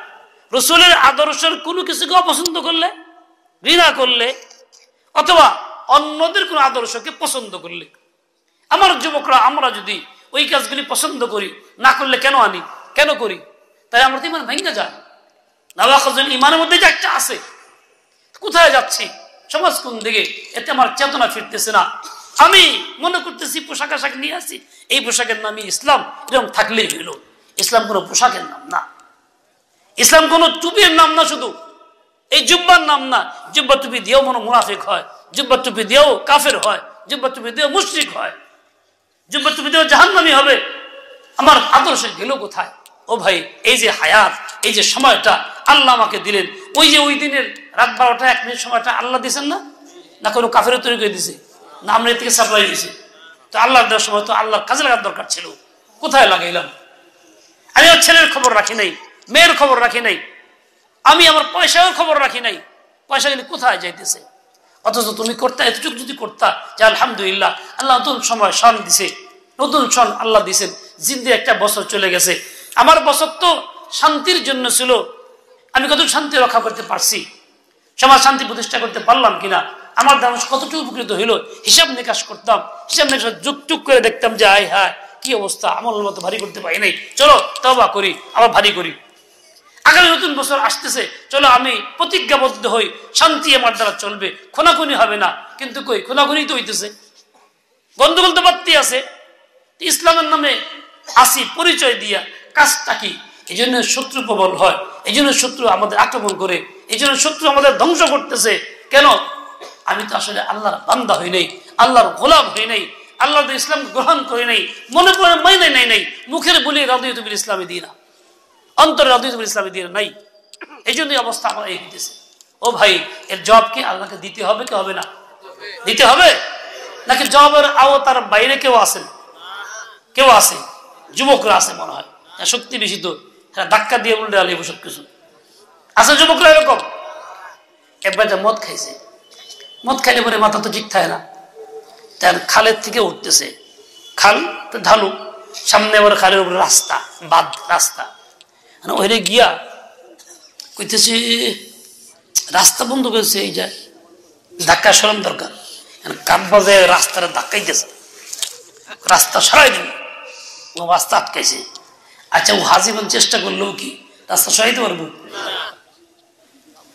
রসুলের আদর্শের কোনো কিছুকে অপছন্দ করলে, ঘৃণা করলে, অথবা অন্যদের কোনো আদর্শকে পছন্দ করলে। আমার যুবকরা, আমরা যদি ওই কাজগুলি পছন্দ করি, না করলে কেন আনি, কেন করি, তাই আমরা তো ইমান ভেঙ্গে যায়। নাওয়াখাজুল ইমানের মধ্যে যে একটা আছে, কোথায় যাচ্ছি, সমাজ কোন দিকে, এতে আমার চেতনা ফিরতেছে না। আমি মনে করতেছি পোশাক আশাক নিয়ে আসি, এই পোশাকের নামই ইসলাম, এরকম থাকলেই হইল। ইসলাম কোনো পোশাকের নাম না, ইসলাম কোনো টুপির নাম না, শুধু এই জুব্বার নাম না। জুব্বা টুপি দিয়েও মনে মুনাফিক হয়, জুব্বা টুপি দিয়েও কাফের হয়, জুব্বা টুপি দিয়েও মুশরিক হয়, জুব্বা টুপি দিয়েও জাহান্নামী হবে। আমার আদর্শ গেল কোথায়? ও ভাই, এই যে হায়াত, এই যে সময়টা আল্লাহ আমাকে দিলেন, ওই যে ওই দিনের রাত 12টা 1 মিনিট সময়টা আল্লাহ দিয়েছেন না? না কোনো কাফের তৈরি করে দিছে, না আমরা এর থেকে সাপ্লাই দিয়েছি? তো আল্লাহর দেওয়ার সময় তো আল্লাহর কাজে লাগার দরকার ছিল, কোথায় লাগাইলাম? আমি আমার ছেলের খবর রাখি নাই, মেয়ের খবর রাখি নাই, আমি আমার পয়সাও খবর রাখি নাই, পয়সা গেলে কোথায় যাইতেছে? অথচ তুমি করতা, এতটুকু যদি করতা যে আলহামদুলিল্লাহ আল্লাহ নতুন সময় সন দিছে, নতুন সন আল্লাহ দিছেন, জিন্দে একটা বছর চলে গেছে, আমার বছর তো শান্তির জন্য ছিল, আমি কত শান্তি রক্ষা করতে পারছি, সমাজ শান্তি প্রতিষ্ঠা করতে পারলাম কিনা, আমার মানুষ কতটুকু উপকৃত হইলো, হিসাব নিকাশ করতাম, হিসাব নিকাশ যুগ করে দেখতাম যে আয় হায় কি অবস্থা, আমল মতো ভারী করতে পারি নাই, চলো তওবা করি, আবার ভারী করি। আগামী নতুন বছর আসতেছে, চলো আমি প্রতিজ্ঞাবদ্ধ হই, শান্তি আমার দ্বারা চলবে, খুনাখুনি হবে না। কিন্তু কই, খুনাখুনি তো হইতেছে, গন্ডগোল তো বাড়তি আছে। ইসলামের নামে আসি পরিচয় দিয়া কাজটা কি? এই জন্য শত্রু প্রবল হয়, এই জন্য শত্রু আমাদের আক্রমণ করে, এই জন্য শত্রু আমাদের ধ্বংস করতেছে। কেন? আমি তো আসলে আল্লাহর বান্দা হই নাই, আল্লাহর গোলাম হই নাই, আল্লাহ ইসলাম গ্রহণ করি নাই, মনে করে মাইনে নাই নাই, মুখের বলি রাদিয়তু বিল ইসলামি দীনা, অন্তরে রাদিয়তু বিল ইসলামি দীনা নাই। এই জন্যই অবস্থা আমার এই হইতেছে। ও ভাই, এর জবাব কি আল্লাহকে দিতে হবে কি হবে না? দিতে হবে, নাকি জবাবের আওতার বাইরে কেউ আছেন? কেউ আছে, যুবকরা আছে মনে হয়, শক্তি বেশি তো ধাক্কা দিয়ে উল্টে আলে সব কিছু আছে। যুবকরা এরকম, একবার যা মদ খাইছে, মদ খাইলে পরে মাথা তো ঠিক থাকে না, তার খালের থেকে উঠতেছে, খাল তো ঢালু, সামনে আবার খালের উপরে রাস্তা, বাদ রাস্তা, ওইরে গিয়া কইতেছে রাস্তা বন্ধ করেছে, এই যায় ধাক্কা সরান দরকার, কাঠ বাজে রাস্তাটা ধাক্কাইতেছে, রাস্তা সরাই দিন, ও রাস্তা আটকাইছে। আচ্ছা, ও হাজীবন চেষ্টা করলো কি রাস্তা সরাইতে পারবো?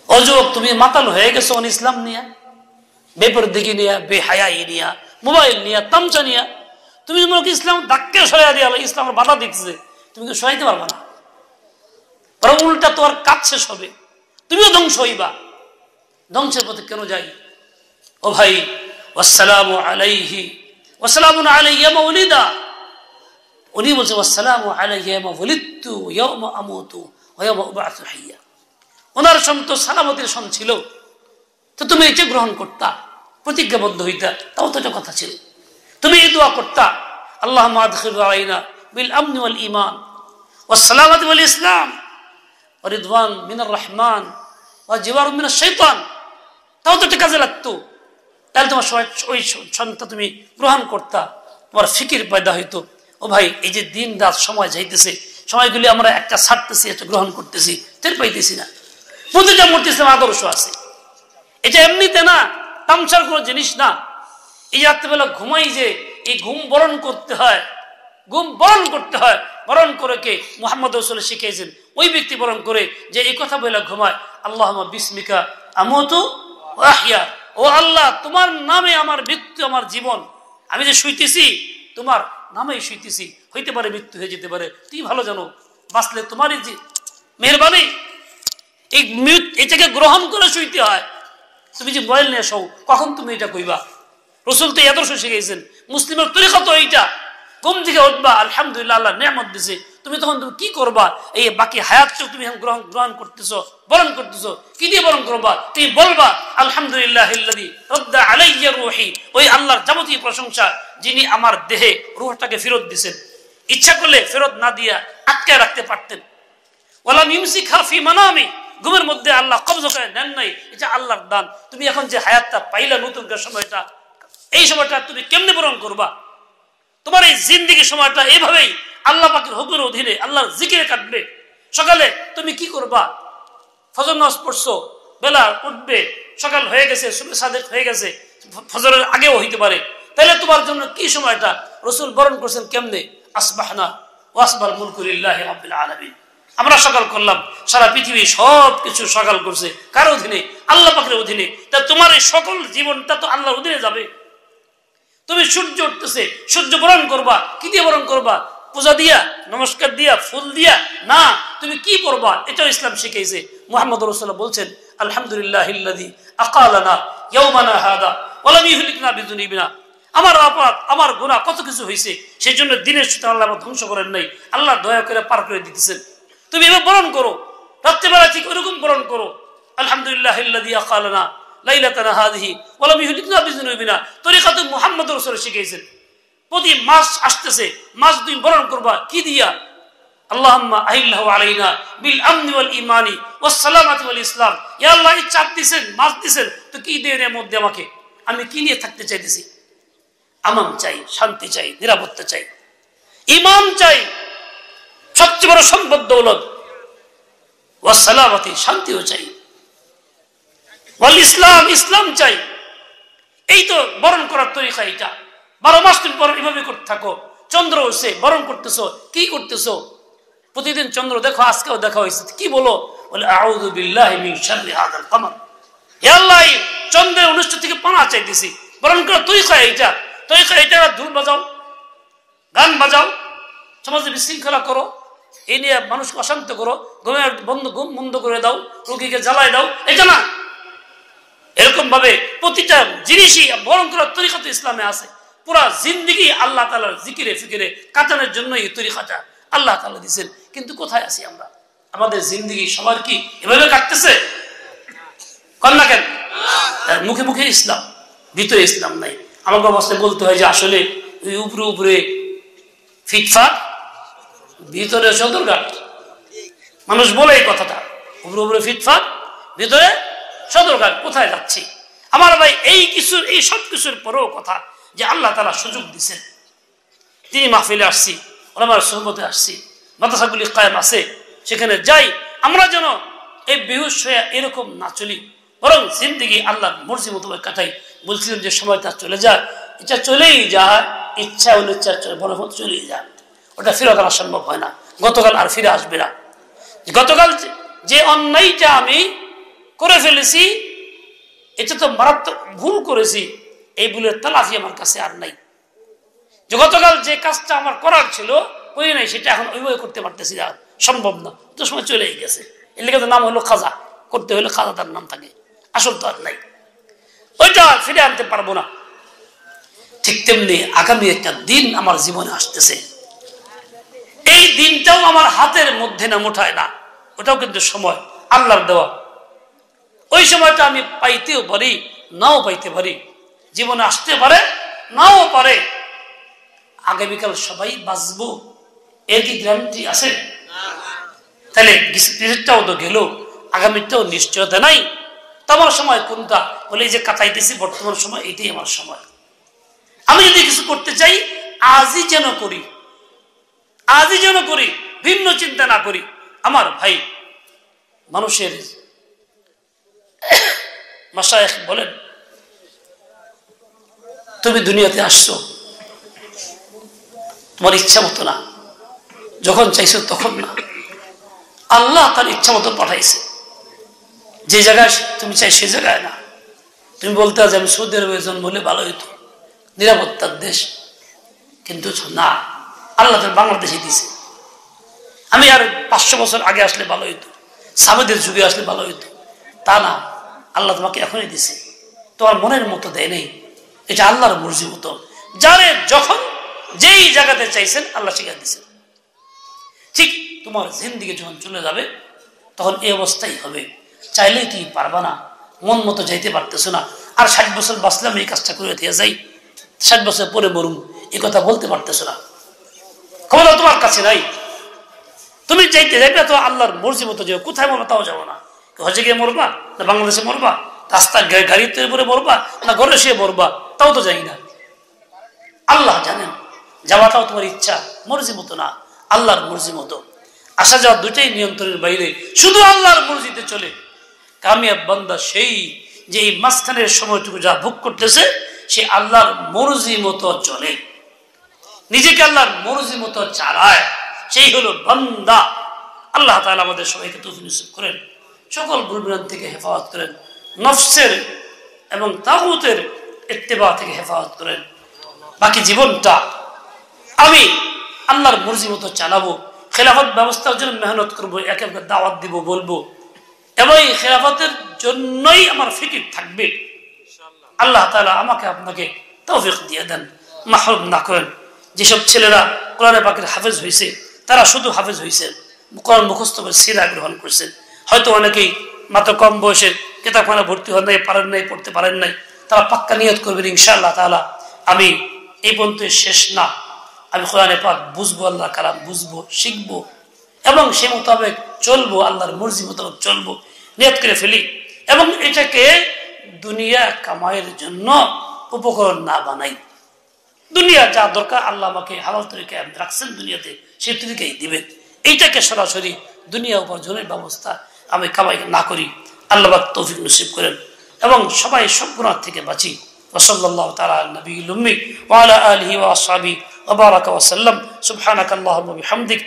ও যুবক, তুমি মাতাল হয়ে গেছো অন ইসলাম নিয়া, বেপরদিকি নিয়া, বেহায়াই নিয়া, মোবাইল নিয়া, তামচা নিয়া, তুমি তোমাকে ইসলাম ধাক্কা সরাইয়া দিয়া, ইসলামের বাধা দিচ্ছে, তুমি তো সরাইতে পারবা না, বরং উল্টা তোমার কাজ শেষ হবে, তুমিও ধ্বংস হইবা। ধ্বংসের পথে কেন যাই? ও ভাই, ওয়াসসালামু আলাইহি ওয়াসসালামুন আলাইয়া মাউলিদা, উনি বলছে ওয়াসসালামু আলাইয়া মাউলিদতু ইয়াউমা আমুতু ওয়া ইয়াউমা উবআসু হাইয়া। ওনার সন্ত সালামতের সন ছিল, তো তুমি এটা গ্রহণ করতা, প্রতিজ্ঞাবদ্ধ হইতা, তাও তো এটা কথা ছিল। তুমি এই দোয়া করতা, আল্লাহুম্মা আদখিল আলাইনা বিল আমনি ওয়াল ঈমান ওয়াস সালামাতি ওয়াল ইসলাম ওয়া রিদওয়ান মিনার রহমান ওয়া জিওয়ার মিনাশ শাইতান, তাও তো এটা কাজে লাগতো। তাহলে তোমার ওই সন্তান তুমি গ্রহণ করতা, তোমার ফিকির পয়দা হইতো। ও ভাই, এই যে দিন রাত সময় যাইতেছে, সময়গুলি আমরা একটা ছাড়তেছি, একটা গ্রহণ করতেছি, টের পাইতেছি না। প্রতিটা মূর্তি ইসলাম আদর্শ আছে, এটা এমনিতে না, তামসার কোনো জিনিস না। এই রাত্রেবেলা ঘুমাই যে, এই ঘুম বরণ করতে হয়, ঘুম বরণ করতে হয়, বরণ করে কে? মুহাম্মদ রাসূল শিখিয়েছেন, ওই ব্যক্তি বরণ করে যে এই কথা বলে ঘুমায়, আল্লাহুম্মা বিসমিকা আমুতু ওয়া আহইয়া, ও আল্লাহ তোমার নামে আমার মৃত্যু, আমার জীবন, আমি যে শুইতেছি তোমার নামেই শুইতেছি, হইতে পারে মৃত্যু হয়ে যেতে পারে, তুই ভালো জানো, বাঁচলে তোমারই যে মেহরবানি। এই এটাকে গ্রহণ করে শুইতে হয়। তুমি যে মোবাইল নিয়ে শো, কখন তুমি এটা কইবা? রাসূল তো আদর্শ শিখিয়েছেন, মুসলিমের তরিকা তো এইটা। ঘুম থেকে উঠবা, আলহামদুলিল্লাহ আল্লাহ নিয়ামত দিছে, তুমি তখন তুমি কি করবা? এই বাকি হায়াতটাও তুমি গ্রহণ করতেছো, বরণ করতেছো, কি দিয়ে বরণ করবা? তুমি বলবা আলহামদুলিল্লাহিল্লাযী রাদ্দা আলাইয়া রূহি, ওই আল্লাহর যাবতীয় প্রশংসা যিনি আমার দেহে রূহটাকে ফেরত দিবেন। ইচ্ছা করলে ফেরত না দিয়া আটকে রাখতে পারতেন। ওয়ালাম ইমসিকহা ফি মানামি, ঘুমের মধ্যে আল্লাহ কবজ করে নেন নাই, এটা আল্লাহর দান। তুমি এখন যে হায়াতটা পাইলা, নতুন সময়টা, এই সময়টা তুমি কেমনে বরণ করবা? তোমার এই জিন্দেগির সময়টা এইভাবেই আল্লাহ পাকের হুকুমের অধীনে আল্লাহর জিকিরে কাটবে। সকালে তুমি কি করবা? ফজর নামাজ পড়ছো, বেলা উঠবে, সকাল হয়ে গেছে, সুবহ সাদেক হয়ে গেছে, ফজরের আগেও হইতে পারে, তাহলে তোমার জন্য কি সময়টা রাসূল বরণ করছেন কেমনে? আসবাহনা ওয়া আসবাল মুলকু লিল্লাহি রাব্বিল আলামিন, আমরা সকাল করলাম, সারা পৃথিবী সবকিছু সকাল করছে কার অধীনে? আল্লাহ পাকের অধীনে। তা তোমার এই সকল জীবনটা তো আল্লাহর অধীনে যাবে। তুমি সূর্য উঠতেছে, সূর্য বরণ করবা, কি দিয়ে বরণ করবা? পূজা দিয়া, নমস্কার দিয়া, ফুল দিয়া? না, তুমি কি করবা? এটাও ইসলাম শিখাইছে। মুহাম্মদ রাসূলুল্লাহ বলছেন, আলহামদুলিল্লাহিল্লাযী আকালানা ইয়াওমানা হাদা ওয়া লাম ইহলিকনা বিযুনুবিনা। আমার অপরাধ, আমার গুনাহ কত কিছু হয়েছে, সেই জন্য দিনের সাথে আল্লাহ ধ্বংস করেন নাই, আল্লাহ দয়া করে পার করে দিতেছেন। তুমি এভাবে বরণ করো, রাত্রিবেলা ঠিক ওরকম বরণ করো, আলহামদুলিল্লাহিল্লাযী আকালানা লাইলাতানা হাযিহি ওয়া লাম ইহলিকনা বিযুনুবিনা। তরিকাতে মুহাম্মদ রাসূলুল্লাহ শিখাইছেন, প্রতি মাস আসতেছে, মাস তুমি বরণ করবা কি দিয়া? আল্লাহুম্মা আহিল্লাহু আলাইনা বিল আমনি ওয়াল ঈমানি ওয়াস সালামাতি ওয়াল ইসলাম। ইয়া আল্লাহ, এই চাঁদ দিবেন, মাস দিবেন, তো কি দেন এর মধ্যে আমাকে? আমি কি নিয়ে থাকতে চাইতেছি? আমান চাই, শান্তি চাই, নিরাপত্তা চাই, ঈমান চাই, সবচেয়ে বড় সম্পদ দৌলত, ওয়াস সালামাতি, শান্তিও চাই, ওয়াল ইসলাম, ইসলাম চাই। এই তো বরণ করার তরিকা। এটা 12 মাস তুমি বরণ এভাবে করতে থাকো। চন্দ্র হচ্ছে, বরণ করতেছো, কি করতেছো? প্রতিদিন চন্দ্র দেখো, আজকেও দেখা হয়েছে, কি বলো? বলে আউযু বিল্লাহি মিন শাররি হাযাল কমর। হে আল্লাহ, চন্দ্রের অনুষ্ঠিত থেকে পানা চাইতেছি। বরণ করার তরিকা এইটা। তরিকা এটা, ধুল বাজাও, গান বাজাও, সমাজে বিশৃঙ্খলা করো, এই নিয়ে মানুষকে অশান্ত করো, ঘুম বন্ধ করে দাও, রোগীকে জ্বালায় দাও, এটা না। এরকম ভাবে প্রতিটা জিনিসই বরণ করার তরিকা তো ইসলামে আছে। পুরা জিন্দেগি আল্লাহ তাআলার জিকিরে ফিকিরে কাটানোর জন্য এই তরিকাটা আল্লাহ তাআলা দিয়েছেন। কিন্তু কোথায় আছি আমরা? আমাদের জিন্দেগি সবার কি এভাবে কাটতেছে? কন্যা কেন? মুখে মুখে ইসলাম, ভিতরে ইসলাম নাই। আমাকে অবস্থায় বলতে হয় যে আসলে উপরে উপরে ফিটফাট, ভিতরে সদরঘাট। মানুষ বলে এই কথাটা, উপরে উপরে ফিটফাট, ভিতরে সদরঘাট। কোথায় যাচ্ছি আমার ভাই? এই সব কিছুর পরেও কথা যে আল্লাহ তাআলা সুযোগ দিচ্ছেন। তিনি মাহফিলে আসছি, ওলামার সুহবতে আসছি, মাদ্রাসাগুলি কায়েম আছে, সেখানে যাই। আমরা যেন এই বেহুশ হয়ে এরকম না চলি, বরং জিন্দেগি আল্লাহর মর্জি মতো কাটাই। বলছিলাম যে সময়টা চলে যায়, এটা চলেই যায়, ইচ্ছা অনিচ্ছা বড় চলেই যায়, ওটা ফেরত আনা সম্ভব হয় না। গতকাল আর ফিরে আসবে না। গতকাল যে অন্যায়টা আমি করে ফেলেছি, এটা তো মারাত্মক ভুল করেছি, এই ভুলের তালাফি আমার কাছে আর নাই। যে গতকাল যে কাজটা আমার করার ছিল করি নাই, সেটা এখন ওইভাবে করতে পারতেছি না, সম্ভব না, তো সময় চলেই গেছে। এর লেগে তো নাম হলো খাজা, করতে হলে খাজা তার নাম থাকে, আসল তো আর নাই, ওইটা ফিরে আনতে পারবো না। ঠিক তেমনি আগামী একটা দিন আমার জীবনে আসতেছে, এই দিনটাও আমার হাতের মধ্যে না, মুঠায় না, ওটাও কিন্তু সময় আল্লাহর দেওয়া। ওই সময়টা আমি পাইতেও পারি, নাও পাইতে পারি, জীবনে আসতে পারে, নাও পারে। আগামীকাল সবাই বাঁচবো এর কি গ্যারান্টি আছে? তাহলে পিছনটাও তো গেল, আগামীটাও নিশ্চয়তা নাই। তোমার সময় কোনটা? বলে এই যে কাটাইতেছি বর্তমান সময়, এটাই আমার সময়। আমি যদি কিছু করতে চাই, আজই যেন করি, আজই যেন করি, ভিন্ন চিন্তা না করি। আমার ভাই, মানুষের মাশায়েখ বলেন, তুমি দুনিয়াতে আসছো তোমার ইচ্ছা মতো না, যখন চাইছো তখন না, আল্লাহ তার ইচ্ছা মতো পাঠাইছে। যে জায়গায় তুমি চাই সে জায়গায় না। তুমি বলতে আজ আমি সৌদি আরবে জন্ম হলে ভালো হইতো, নিরাপত্তার দেশ, কিন্তু না, আল্লাহ তার বাংলাদেশে দিছে। আমি আর 500 বছর আগে আসলে ভালো হইতো, সাবেদের যুগে আসলে ভালো হইতো, তা না, আল্লাহ তোমাকে এখনই দিছে, তোমার মনের মতো দেয় নেই, এটা আল্লাহর মর্জি মতো। যারে যখন যেই জায়গাতে চাইছেন আল্লাহ শিখা দিচ্ছেন। ঠিক তোমার জিন্দেগি যখন চলে যাবে তখন এই অবস্থাই হবে, চাইলেই তুমি পারবা না, মন মতো যাইতে পারতেছো না। আর 60 বছর বাঁচলাম এই কাজটা করে দিয়ে যাই, 60 বছর পরে মরুম, এই কথা বলতে পারতেছো না, ক্ষমতা তোমার কাছে নাই। তুমি চাইতে যাইবে তো আল্লাহর মর্জি মতো যাও, কোথায় মরবা তাও যাবো না। হজে গিয়ে মরবা না বাংলাদেশে মরবা, রাস্তার গাড়িতে পরে মরবা না ঘরে শুয়ে মরবা, তাও তো যাই না। আল্লাহ জানেন, যাওয়াটাও তোমার ইচ্ছা, মর্জি মতো না, আল্লাহর মর্জি মতো। আসা যাওয়া দুটাই নিয়ন্ত্রণের বাইরে, শুধু আল্লাহর মর্জিতে চলে। কামিয়াব বান্দা সেই যে এই মাঝখানের সময়টুকু যা ভোগ করতেছে, সে আল্লাহর মর্জি মতো চলে, নিজেকে আল্লাহর মর্জি মতো চালায়, সেই হলো বান্দা। আল্লাহ তাআলা আমাদের সবাইকে তৌফিক নসিব করেন, সকল ভুলভ্রান্তি থেকে হেফাজত করেন, নফসের এবং তাগুতের ইত্তেবা থেকে হেফাজত করেন। বাকি জীবনটা আমি আল্লাহর মর্জি মতো চালাবো, খেলাফত ব্যবস্থার জন্য মেহনত করবো, একে একে দাওয়াত দিব, বলবো, এবং এই খেলাফতের জন্যই আমার ফিকির থাকবে। আল্লাহ তাআলা আমাকে আপনাকে তৌফিক দিয়ে দেন, মাহরুম না করেন। যেসব ছেলেরা কোরআন পাকের হাফেজ হয়েছে, তারা শুধু হাফেজ হয়েছে, কোরআন মুখস্থ করে সিরা গ্রহণ করছেন। হয়তো অনেকেই মাত্র কম বয়সে কিতাবখানা ভর্তি হন নাই, পারেন নাই, পড়তে পারেন নাই, তারা পাক্কা নিয়ত করবেন ইনশাআল্লাহ তাআলা আমি এই পর্যন্ত শেষ না, আমি কোরআনে পাক বুঝবো, আল্লাহ কালাম বুঝবো, শিখবো এবং সে মোতাবেক চলবো, আল্লাহর মর্জি মোতাবেক চলবো, নিয়ত করে ফেলি। এবং এটাকে দুনিয়া কামাইয়ের জন্য উপকরণ না বানাই। দুনিয়া যা দরকার আল্লাহ আমাকে হালাল তরিকায় রাখছেন, দুনিয়াতে সেই তরিকাই দিবেন। এইটাকে সরাসরি দুনিয়া উপার্জনের ব্যবস্থা আমি কামাই না করি। আল্লাহ পাক তৌফিক নসিব করেন এবং সবাই সব গুনাহ থেকে বাঁচি। ওয়াসাল্লাল্লাহু তাআলা আলা নবিয়িল উম্মি ওয়া আলা আলিহি ওয়া আসহাবিহি ওয়া বারাকা ওয়া সাল্লাম। সুবহানাকাল্লাহুম্মা ওয়া বিহামদিক